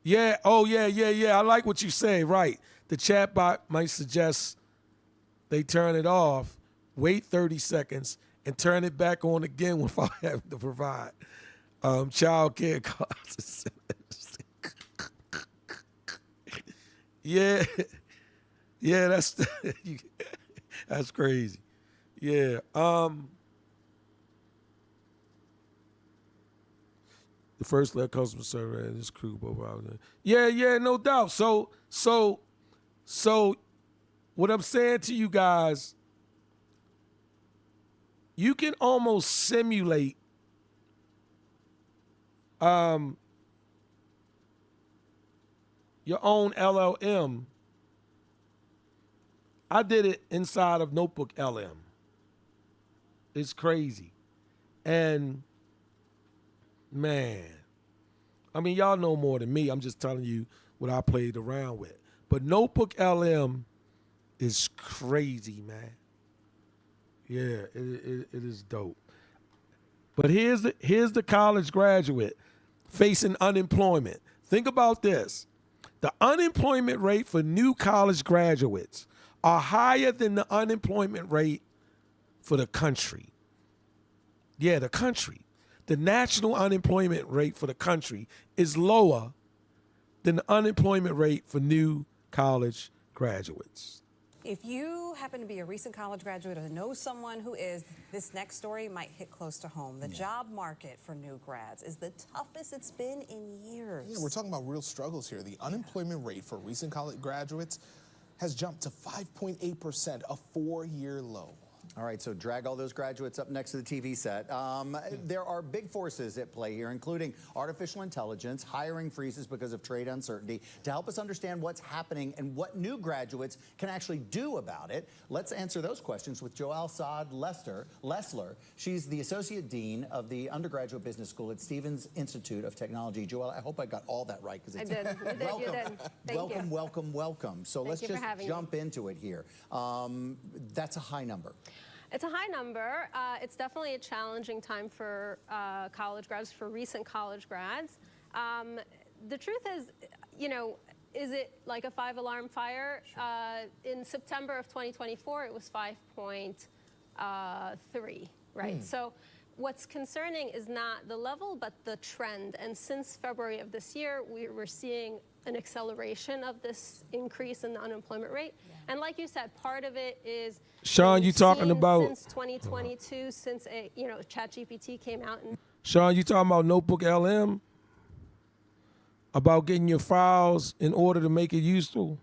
Yeah. Oh, yeah. I like what you say. Right. The chatbot might suggest they turn it off, wait 30 seconds, and turn it back on again without having to provide child care costs. Yeah, that's that's crazy. Yeah. The first level customer service and this crew both out there. Yeah, no doubt. So what I'm saying to you guys, you can almost simulate your own LLM. I did it inside of Notebook LM. It's crazy. And man, I mean, y'all know more than me. I'm just telling you what I played around with. But Notebook LM is crazy, man. Yeah, it is dope. But here's the college graduate facing unemployment. Think about this. The unemployment rate for new college graduates are higher than the unemployment rate for the country. Yeah, the country. The national unemployment rate for the country is lower than the unemployment rate for new college graduates. If you happen to be a recent college graduate or know someone who is, this next story might hit close to home. The job market for new grads is the toughest it's been in years. Yeah, we're talking about real struggles here. The unemployment rate for recent college graduates has jumped to 5.8%, a 4-year low. All right, so drag all those graduates up next to the TV set. There are big forces at play here, including artificial intelligence, hiring freezes because of trade uncertainty. To help us understand what's happening and what new graduates can actually do about it, let's answer those questions with Joelle Saad Lessler. She's the Associate Dean of the Undergraduate Business School at Stevens Institute of Technology. Joelle, I hope I got all that right. I did. You did. Welcome. So let's just jump into it here. That's a high number. It's a high number. It's definitely a challenging time for college grads, for recent college grads. The truth is, is it like a 5-alarm fire? Sure. In September of 2024, it was 5.3, right? So what's concerning is not the level, but the trend. And since February of this year, we're seeing an acceleration of this increase in the unemployment rate. Yeah. And like you said, part of it is Sean, you talking about since 2022, since ChatGPT came out. And Sean, you talking about Notebook LM? About getting your files in order to make it useful?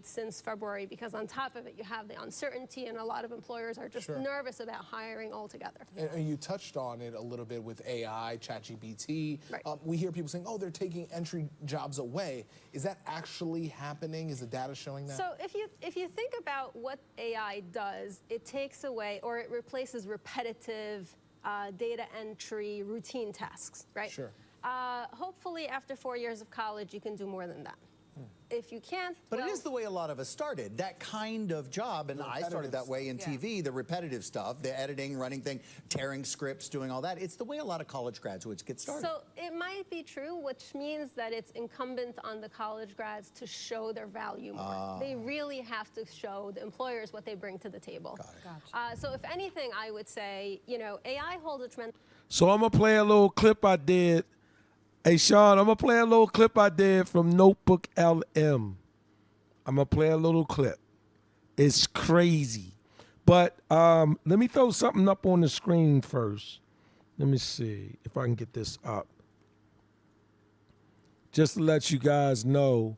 Since February, because on top of it, you have the uncertainty, and a lot of employers are just nervous about hiring altogether. And you touched on it a little bit with AI, ChatGPT. Right. We hear people saying, oh, they're taking entry jobs away. Is that actually happening? Is the data showing that? So if you think about what AI does, it takes away or it replaces repetitive data entry routine tasks, right? Sure. Hopefully, after 4 years of college, you can do more than that. If you can't, but it is the way a lot of us started, that kind of job, and I started that way in TV, the repetitive stuff, the editing, running thing, tearing scripts, doing all that. It's the way a lot of college graduates get started. So it might be true, which means that it's incumbent on the college grads to show their value more. They really have to show the employers what they bring to the table. Got it. Gotcha. So if anything, I would say, AI holds a tremendous... So I'm going to play a little clip I did. Hey, Sean, I'm going to play a little clip I did from Notebook LM. I'm going to play a little clip. It's crazy. But let me throw something up on the screen first. Let me see if I can get this up. Just to let you guys know.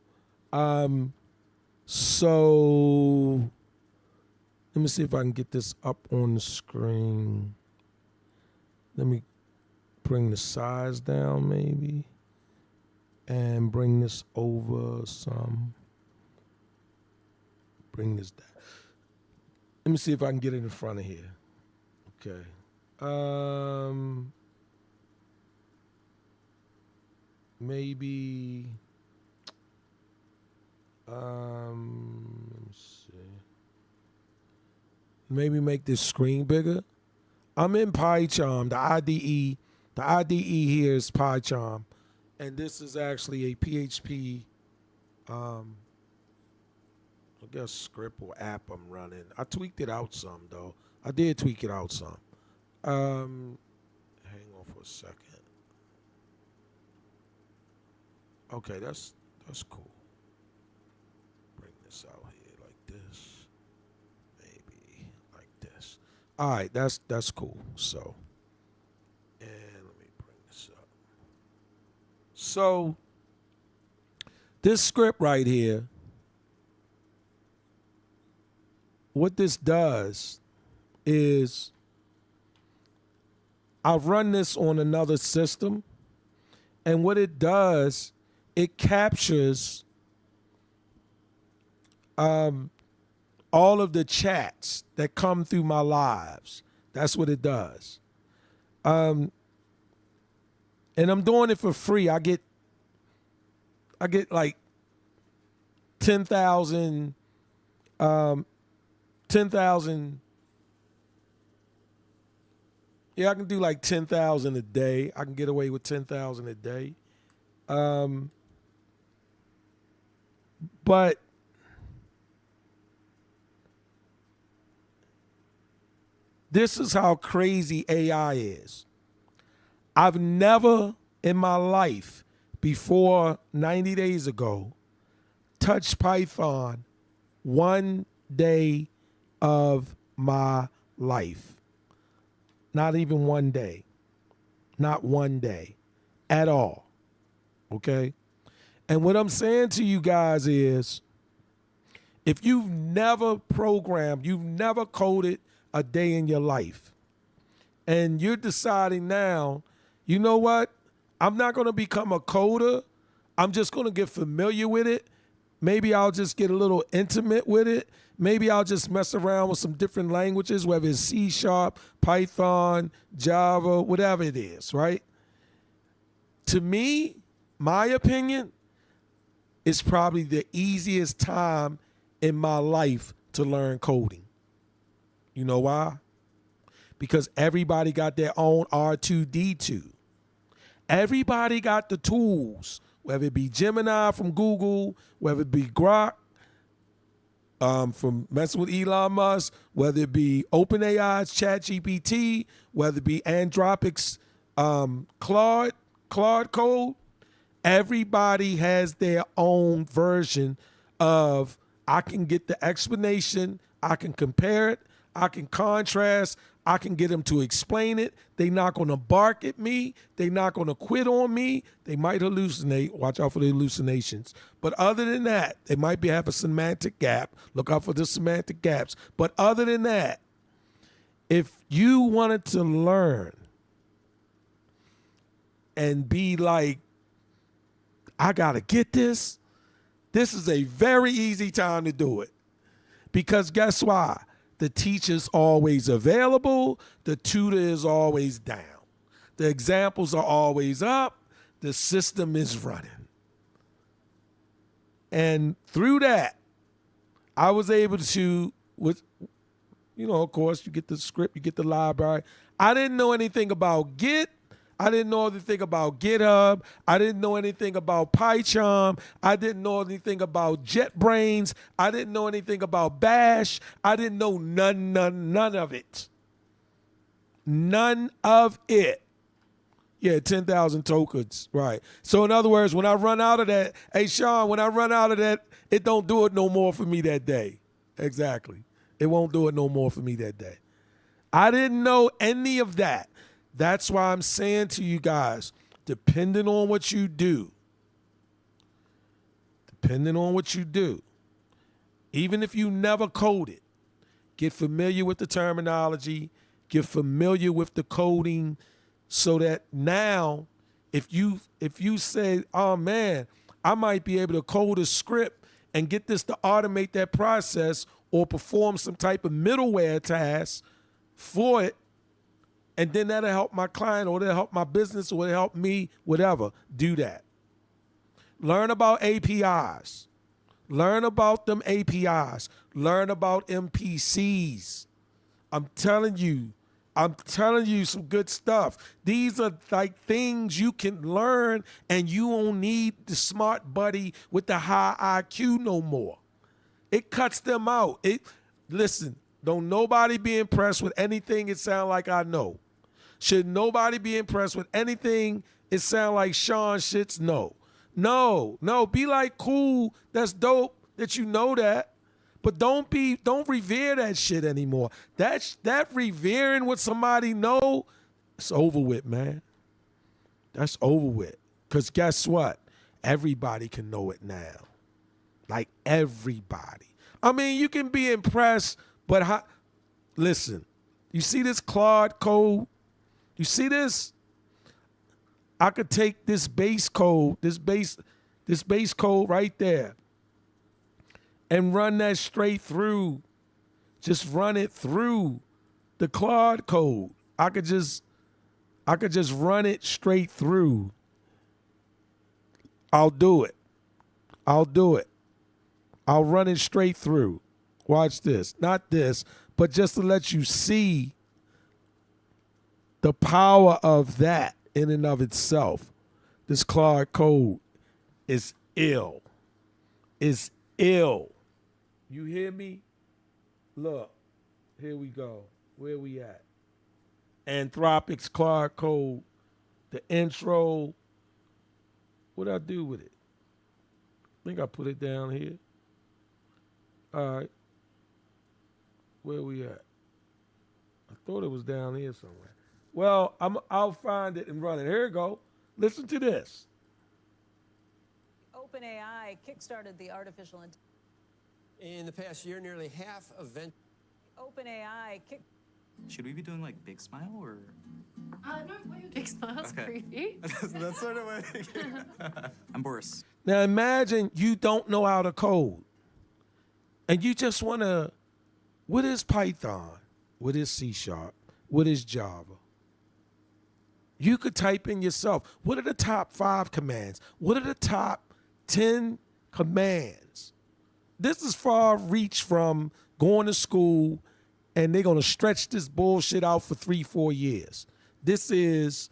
So let me see if I can get this up on the screen. Let me bring the size down maybe and bring this over some. Bring this down. Let me see if I can get it in front of here. Okay. Maybe let me see. Maybe make this screen bigger. I'm in PyCharm, the IDE. The IDE here is PyCharm, and this is actually a PHP, I guess, script or app I'm running. I tweaked it out some, though. I did tweak it out some. Hang on for a second. Okay, that's cool. Bring this out here like this. Maybe like this. All right, that's cool. So. So, this script right here, what this does is I've run this on another system, and what it does, it captures all of the chats that come through my lives. That's what it does. And I'm doing it for free. I get like 10,000 Yeah, I can do like 10,000 a day. I can get away with 10,000 a day. But this is how crazy AI is. I've never in my life before 90 days ago touched Python one day of my life. Not even one day. Not one day at all. Okay? And what I'm saying to you guys is, if you've never programmed, you've never coded a day in your life, and you're deciding now, you know what? I'm not going to become a coder. I'm just going to get familiar with it. Maybe I'll just get a little intimate with it. Maybe I'll just mess around with some different languages, whether it's C#, Python, Java, whatever it is, right? To me, my opinion, it's probably the easiest time in my life to learn coding. You know why? Because everybody got their own R2D2. Everybody got the tools, whether it be Gemini from Google, whether it be Grok from messing with Elon Musk, whether it be OpenAI's ChatGPT, whether it be Anthropic's Claude code. Everybody has their own version of, I can get the explanation, I can compare it, I can contrast, I can get them to explain it. They're not going to bark at me. They're not going to quit on me. They might hallucinate. Watch out for the hallucinations. But other than that, they might have a semantic gap. Look out for the semantic gaps. But other than that, if you wanted to learn and be like, I got to get this, this is a very easy time to do it. Because guess why? The teacher's always available. The tutor is always down. The examples are always up. The system is running. And through that, I was able to, with, of course, you get the script, you get the library. I didn't know anything about Git. I didn't know anything about GitHub. I didn't know anything about PyCharm. I didn't know anything about JetBrains. I didn't know anything about Bash. I didn't know none of it. None of it. Yeah, 10,000 tokens, right. So in other words, when I run out of that, hey, Sean, when I run out of that, it don't do it no more for me that day. Exactly. It won't do it no more for me that day. I didn't know any of that. That's why I'm saying to you guys, depending on what you do, even if you never coded, get familiar with the terminology, get familiar with the coding, so that now if you say, oh man, I might be able to code a script and get this to automate that process or perform some type of middleware task for it, and then that'll help my client, or that'll help my business, or it'll help me, whatever. Do that. Learn about APIs. Learn about them APIs. Learn about MPCs. I'm telling you some good stuff. These are like things you can learn, and you don't need the smart buddy with the high IQ no more. It cuts them out. Listen, don't nobody be impressed with anything it sound like I know. Should nobody be impressed with anything it sound like Sean shits? No. Be like, cool, that's dope that you know that. But don't revere that shit anymore. That revering what somebody know, it's over with, man. That's over with. Because guess what? Everybody can know it now. Like everybody. I mean, you can be impressed, but listen, you see this Claude code? You see this? I could take this base code, this base code right there, and run that straight through. Just run it through the Claude code. I could just run it straight through. I'll do it. I'll run it straight through. Watch this. Not this, but just to let you see the power of that in and of itself, this Claude Code is ill. Is ill. You hear me? Look, here we go. Where we at? Anthropic's Claude Code, the intro. What'd I do with it? I think I put it down here. All right. Where we at? I thought it was down here somewhere. Well, I'll find it and run it. Here we go. Listen to this. OpenAI kickstarted the artificial intelligence. In the past year, nearly half of OpenAI kick. Should we be doing like Big Smile or? No, Big Smile's creepy. That's sort of what I think. I'm Boris. Now imagine you don't know how to code. And you just want to, what is Python? What is C#? What is Java? You could type in yourself, what are the top 5 commands? What are the top 10 commands? This is far reach from going to school and they're going to stretch this bullshit out for 3-4 years. This is,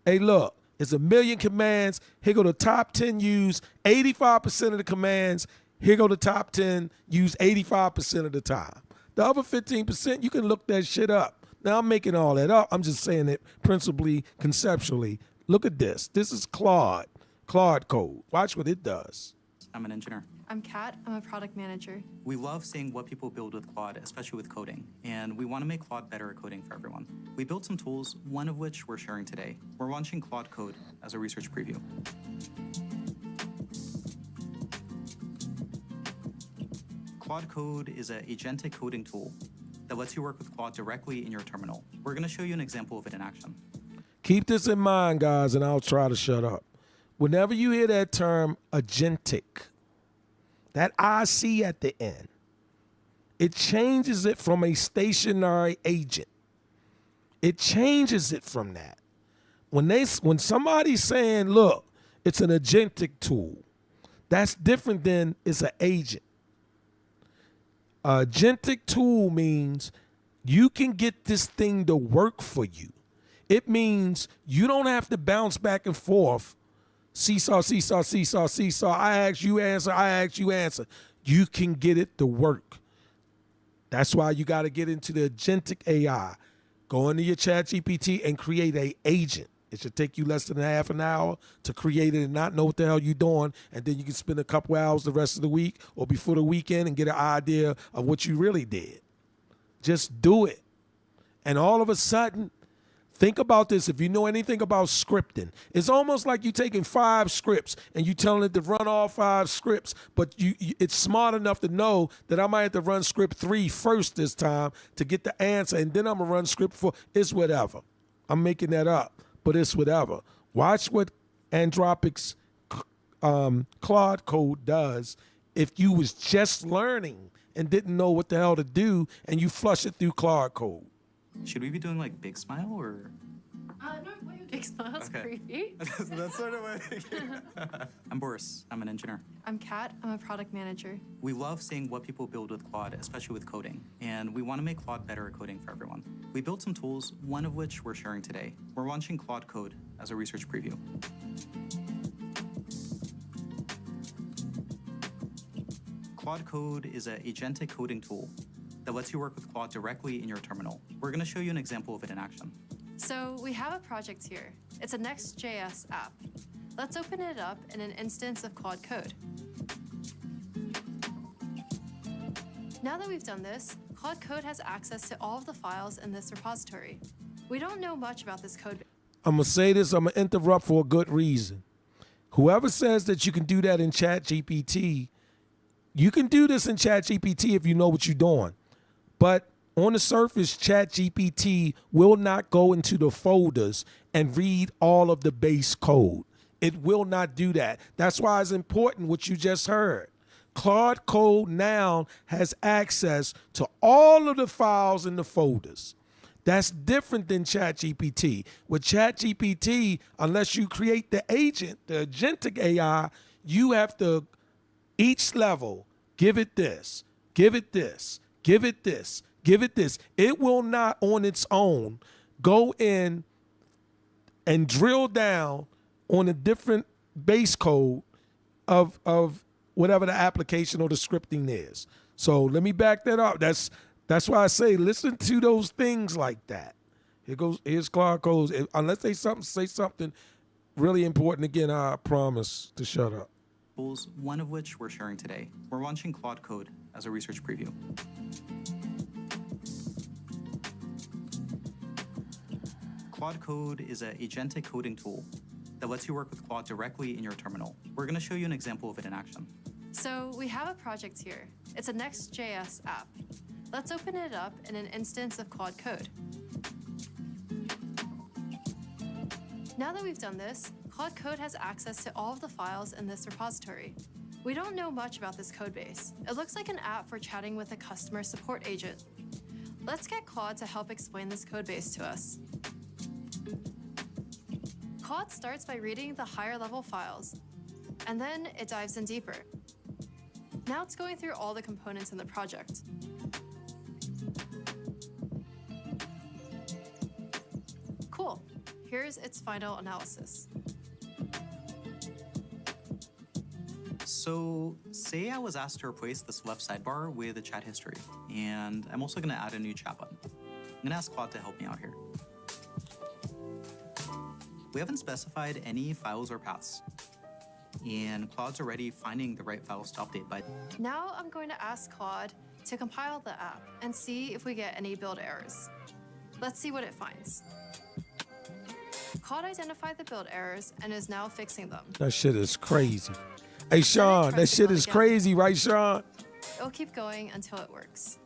hey, look, it's 1 million commands. Here go the top 10 use 85% of the commands. Here go the top 10 use 85% of the time. The other 15%, you can look that shit up. Now, I'm making all that up. I'm just saying it principally, conceptually. Look at this. This is Claude Code. Watch what it does. I'm an engineer. I'm Kat. I'm a product manager. We love seeing what people build with Claude, especially with coding, and we want to make Claude better at coding for everyone. We built some tools, one of which we're sharing today. We're launching Claude Code as a research preview. Claude Code is an agentic coding tool that lets you work with Claude directly in your terminal. We're going to show you an example of it in action. Keep this in mind, guys, and I'll try to shut up. Whenever you hear that term agentic, that IC at the end, it changes it from a stationary agent. It changes it from that. When somebody's saying, look, it's an agentic tool, that's different than it's an agent. Agentic tool means you can get this thing to work for you. It means you don't have to bounce back and forth. Seesaw, seesaw, seesaw, seesaw. I ask you answer, I ask you answer. You can get it to work. That's why you got to get into the agentic AI. Go into your ChatGPT and create an agent. It should take you less than half an hour to create it and not know what the hell you're doing. And then you can spend a couple hours the rest of the week or before the weekend and get an idea of what you really did. Just do it. And all of a sudden, think about this. If you know anything about scripting, it's almost like you taking 5 scripts and you telling it to run all 5 scripts, but it's smart enough to know that I might have to run script 3 first this time to get the answer, and then I'm going to run script 4. It's whatever. I'm making that up, but it's whatever. Watch what Anthropic's Claude Code does if you was just learning and didn't know what the hell to do and you flush it through Claude Code. Should we be doing like Big Smile or? No, Big Smile's creepy. That's sort of what I think. I'm Boris. I'm an engineer. I'm Kat. I'm a product manager. We love seeing what people build with Claude, especially with coding, and we want to make Claude better at coding for everyone. We built some tools, one of which we're sharing today. We're launching Claude Code as a research preview. Claude Code is an agentic coding tool that lets you work with Claude directly in your terminal. We're going to show you an example of it in action. So we have a project here. It's a Next.js app. Let's open it up in an instance of Claude Code. Now that we've done this, Claude Code has access to all of the files in this repository. We don't know much about this code. I'm going to say this, I'm going to interrupt for a good reason. Whoever says that you can do that in ChatGPT, you can do this in ChatGPT if you know what you're doing. But on the surface, ChatGPT will not go into the folders and read all of the base code. It will not do that. That's why it's important what you just heard. Claude Code now has access to all of the files in the folders. That's different than ChatGPT. With ChatGPT, unless you create the agent, the agentic AI, you have to, each level, give it this, give it this, give it this, give it this. It will not on its own go in and drill down on a different base code of whatever the application or the scripting is. So let me back that up. That's why I say listen to those things like that. Here's Claude Codes. Unless they say something really important again, I promise to shut up. One of which we're sharing today. We're launching Claude Code as a research preview. Claude Code is an agentic coding tool that lets you work with Claude directly in your terminal. We're going to show you an example of it in action. So we have a project here. It's a Next.js app. Let's open it up in an instance of Claude Code. Now that we've done this, Claude Code has access to all of the files in this repository. We don't know much about this code base. It looks like an app for chatting with a customer support agent. Let's get Claude to help explain this code base to us. Claude starts by reading the higher level files, and then it dives in deeper. Now it's going through all the components in the project. Cool. Here's its final analysis. So say I was asked to replace this left sidebar with a chat history, and I'm also going to add a new chat button. I'm going to ask Claude to help me out here. We haven't specified any files or paths, and Claude's already finding the right files to update by. Now I'm going to ask Claude to compile the app and see if we get any build errors. Let's see what it finds. Claude identified the build errors and is now fixing them. That shit is crazy. Hey, Sean, that shit is crazy, right, Sean? It'll keep going until it works.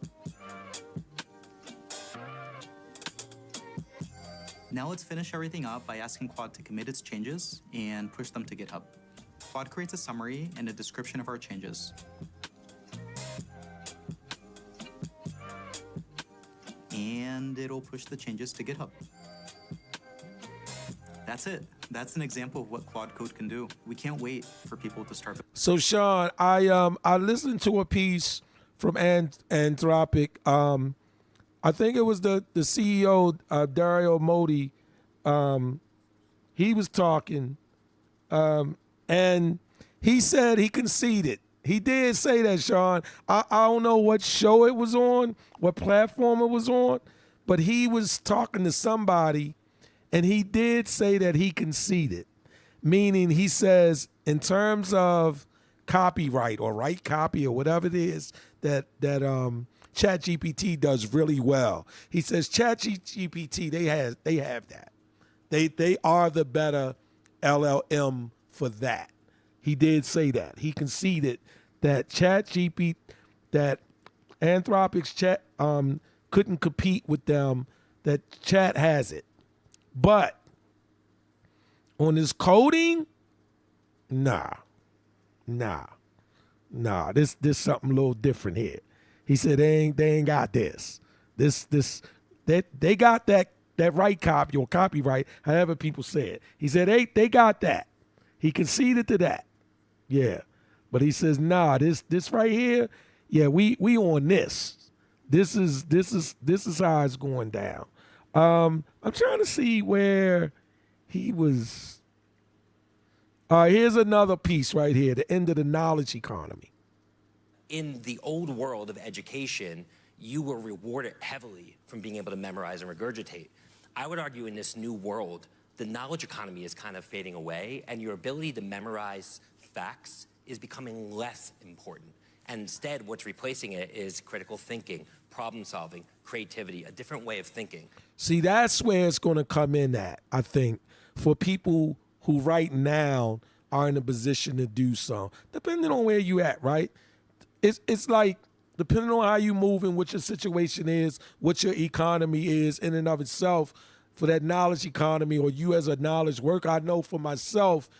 Now let's finish everything up by asking Claude to commit its changes and push them to GitHub. Claude creates a summary and a description of our changes. And it'll push the changes to GitHub. That's it. That's an example of what Claude Code can do. We can't wait for people to start. So Sean, I listened to a piece from Anthropic. I think it was the CEO Dario Modi. He was talking, and he said he conceded. He did say that, Sean. I don't know what show it was on, what platform it was on, but he was talking to somebody. And he did say that he conceded, meaning he says in terms of copyright or right copy or whatever it is that ChatGPT does really well. He says ChatGPT, they have that. They are the better LLM for that. He did say that. He conceded that that Anthropic's chat couldn't compete with them, that Chat has it. But on his coding, nah. This something a little different here. He said they ain't got this. They got that right copy or copyright, however people say it. He said they got that. He conceded to that. Yeah. But he says, nah, this right here, yeah, we on this. This is how it's going down. I'm trying to see where he was. Here's another piece right here, the end of the knowledge economy. In the old world of education, you were rewarded heavily from being able to memorize and regurgitate. I would argue in this new world, the knowledge economy is kind of fading away, and your ability to memorize facts is becoming less important. And instead, what's replacing it is critical thinking, problem solving, creativity, a different way of thinking. See, that's where it's going to come in at, I think, for people who right now are in a position to do so, depending on where you at, right? It's like, depending on how you move and what your situation is, what your economy is in and of itself, for that knowledge economy or you as a knowledge worker, I know for myself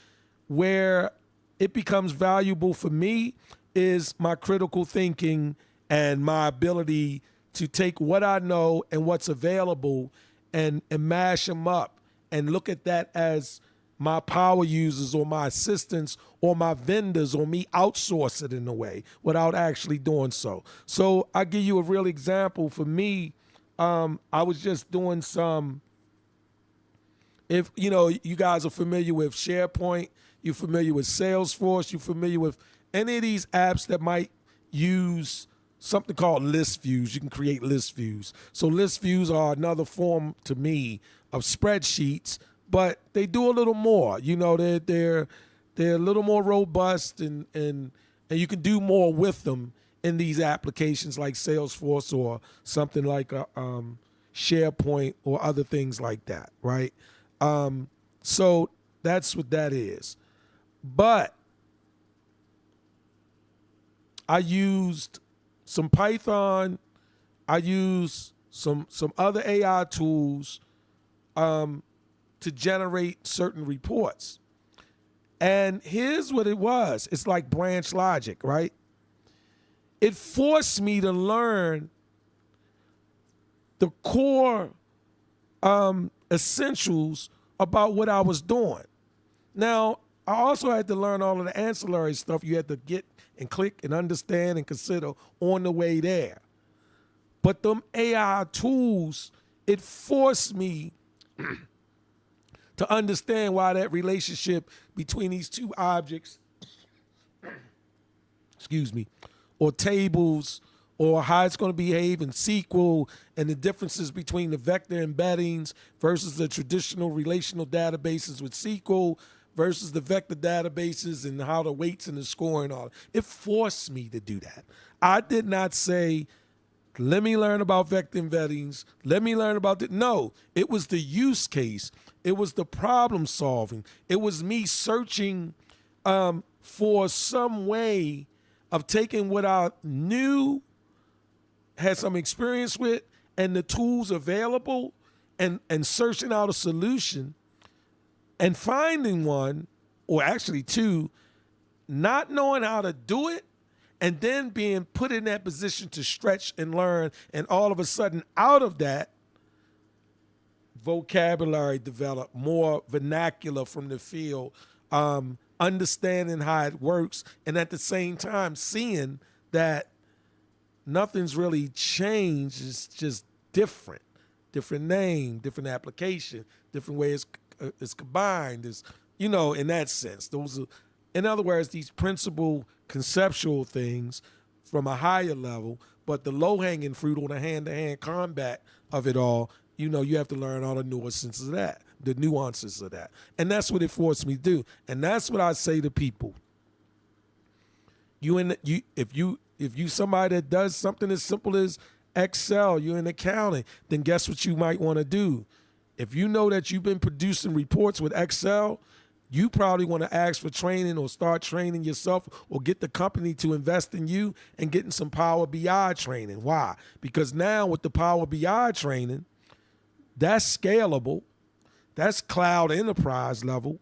where it becomes valuable for me is my critical thinking and my ability to take what I know and what's available and mash them up and look at that as my power users or my assistants or my vendors or me outsource it in a way without actually doing so. So I give you a real example. For me, I was just doing some if you guys are familiar with SharePoint, you're familiar with Salesforce, you're familiar with any of these apps that might use something called list views. You can create list views. So list views are another form to me of spreadsheets, but they do a little more. They're a little more robust and you can do more with them in these applications like Salesforce or something like SharePoint or other things like that, right? So that's what that is. But I used some Python. I used some other AI tools to generate certain reports. And here's what it was. It's like branch logic, right? It forced me to learn the core essentials about what I was doing. Now, I also had to learn all of the ancillary stuff you had to get and click and understand and consider on the way there. But them AI tools, it forced me to understand why that relationship between these two objects, or tables, or how it's going to behave in SQL, and the differences between the vector embeddings versus the traditional relational databases with SQL versus the vector databases and how the weights and the scoring are. It forced me to do that. I did not say, let me learn about vector embeddings. Let me learn about it. No, it was the use case. It was the problem solving. It was me searching for some way of taking what I knew, had some experience with, and the tools available, and searching out a solution and finding one, or actually two, not knowing how to do it, and then being put in that position to stretch and learn, and all of a sudden out of that, vocabulary developed, more vernacular from the field, understanding how it works, and at the same time seeing that nothing's really changed. It's just different name, different application, different way it's combined. Is in that sense, those are, in other words, these principal conceptual things from a higher level, but the low-hanging fruit or the hand-to-hand combat of it all, you have to learn all the nuances of that, and that's what it forced me to do. And that's what I say to people. If you somebody that does something as simple as Excel, you're in accounting, then guess what you might want to do? If you know that you've been producing reports with Excel, you probably want to ask for training or start training yourself, or get the company to invest in you and getting some Power BI training. Why? Because now with the Power BI training, that's scalable. That's cloud enterprise level.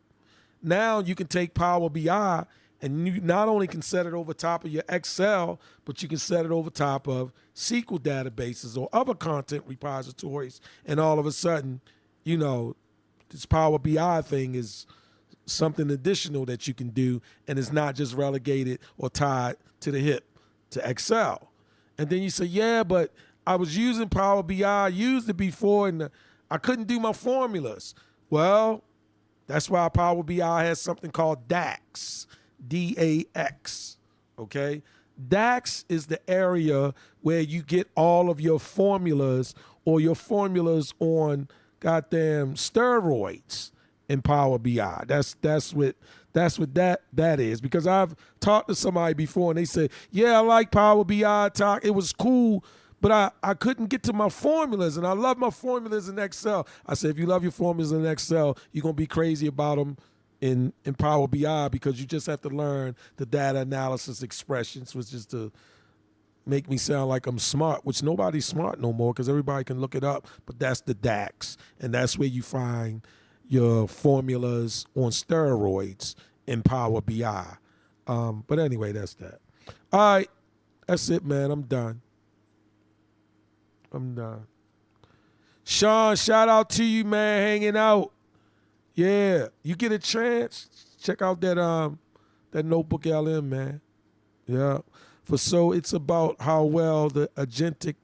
Now you can take Power BI and you not only can set it over top of your Excel, but you can set it over top of SQL databases or other content repositories. And all of a sudden, this Power BI thing is something additional that you can do, and it's not just relegated or tied to the hip to Excel. And then you say, yeah, but I was using Power BI, I used it before, and I couldn't do my formulas. Well, that's why Power BI has something called DAX, D-A-X, okay? DAX is the area where you get all of your formulas, or your formulas on goddamn steroids in Power BI. That's what that is. Because I've talked to somebody before and they said, yeah, I like Power BI talk. It was cool, but I couldn't get to my formulas, and I love my formulas in Excel. I said, if you love your formulas in Excel, you're going to be crazy about them in Power BI, because you just have to learn the data analysis expressions, which is to make me sound like I'm smart, which nobody's smart no more because everybody can look it up, but that's the DAX, and that's where you find your formulas on steroids in Power BI. But anyway, that's that. All right, that's it, man. I'm done. Sean, shout out to you, man, hanging out. Yeah, you get a chance, check out that Notebook LM, man. Yeah. So it's about how well the agentic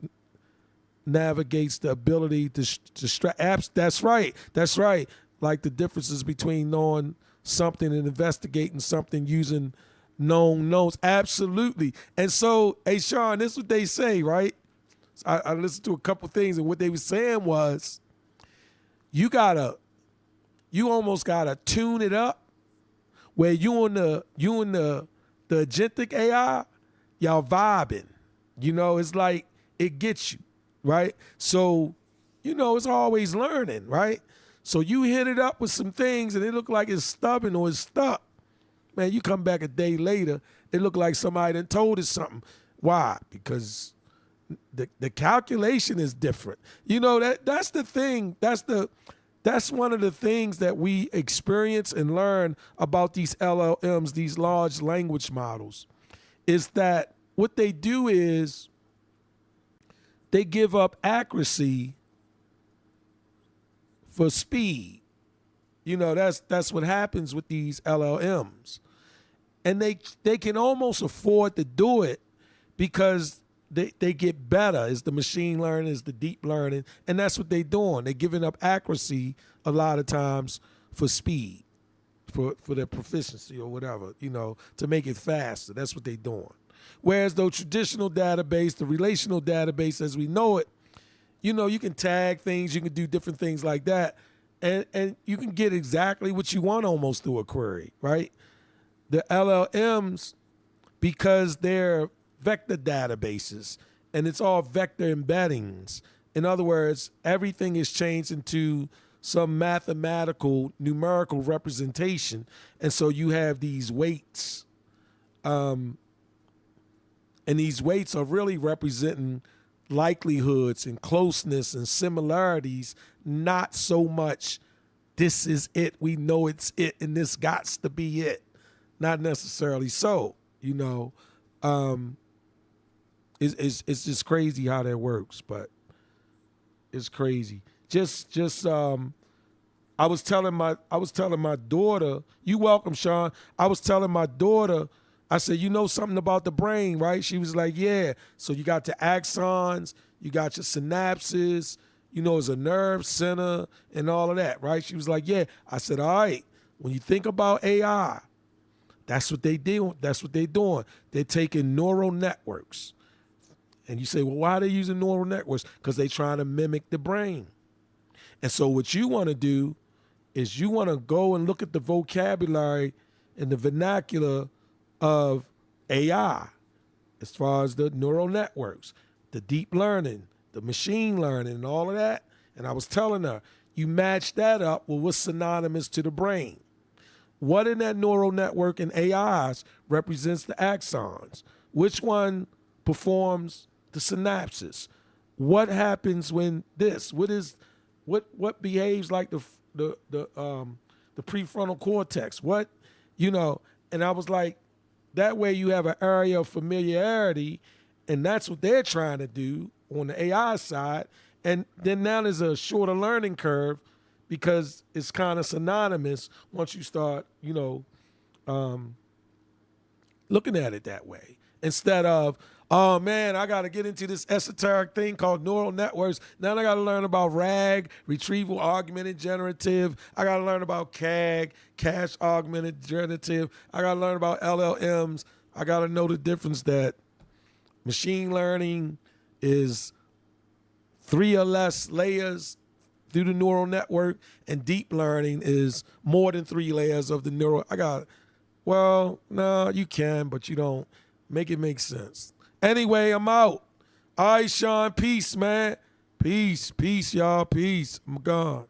navigates the ability to apps. That's right. like the differences between knowing something and investigating something using known knowns. Absolutely. And so, hey, Sean, this is what they say, right? I listened to a couple things, and what they were saying was you almost gotta tune it up where you and the agentic AI, y'all vibing. You know, it's like it gets you, right? So, you know, it's always learning, right? So you hit it up with some things and it look like it's stubborn or it's stuck. Man, you come back a day later, it look like somebody done told us something. Why? Because the calculation is different. You know, that's the thing. That's one of the things that we experience and learn about these LLMs, these large language models, is that what they do is they give up accuracy for speed. You know, that's what happens with these LLMs. And they can almost afford to do it because they get better. It's the machine learning, it's the deep learning, and that's what they're doing. They're giving up accuracy a lot of times for speed, for their proficiency or whatever, you know, to make it faster. That's what they're doing. Whereas the traditional database, the relational database as we know it, you know, you can tag things, you can do different things like that, and you can get exactly what you want almost through a query, right? The LLMs, because they're vector databases and it's all vector embeddings. In other words, everything is changed into some mathematical, numerical representation. And so you have these weights. And these weights are really representing likelihoods and closeness and similarities, not so much this is it, we know it's it, and this gots to be it. Not necessarily so, you know. It's just crazy how that works, but it's crazy. I was telling my daughter, you welcome, Sean. I was telling my daughter, I said, you know something about the brain, right? She was like, yeah. So you got the axons, you got your synapses, you know, it's a nerve center and all of that, right? She was like, yeah. I said, all right, when you think about AI, that's what they do. That's what they're doing. They're taking neural networks. And you say, well, why are they using neural networks? Because they're trying to mimic the brain. And so what you want to do is you want to go and look at the vocabulary and the vernacular of AI as far as the neural networks, the deep learning, the machine learning, and all of that. And I was telling her, you match that up with what's synonymous to the brain. What in that neural network in AIs represents the axons? Which one performs the synapses? What happens when this? What behaves like the prefrontal cortex? What, you know? And I was like, that way you have an area of familiarity, and that's what they're trying to do on the AI side. And then now there's a shorter learning curve because it's kind of synonymous once you start, you know, looking at it that way. Instead of, oh man, I got to get into this esoteric thing called neural networks. Now I got to learn about RAG, retrieval augmented generative. I got to learn about CAG, cache augmented generative. I got to learn about LLMs. I got to know the difference that machine learning is 3 or less layers through the neural network, and deep learning is more than 3 layers of the neural. Well, no, you can, but you don't. Make it make sense. Anyway, I'm out. All right, Sean, peace, man. Peace, y'all, peace. I'm gone.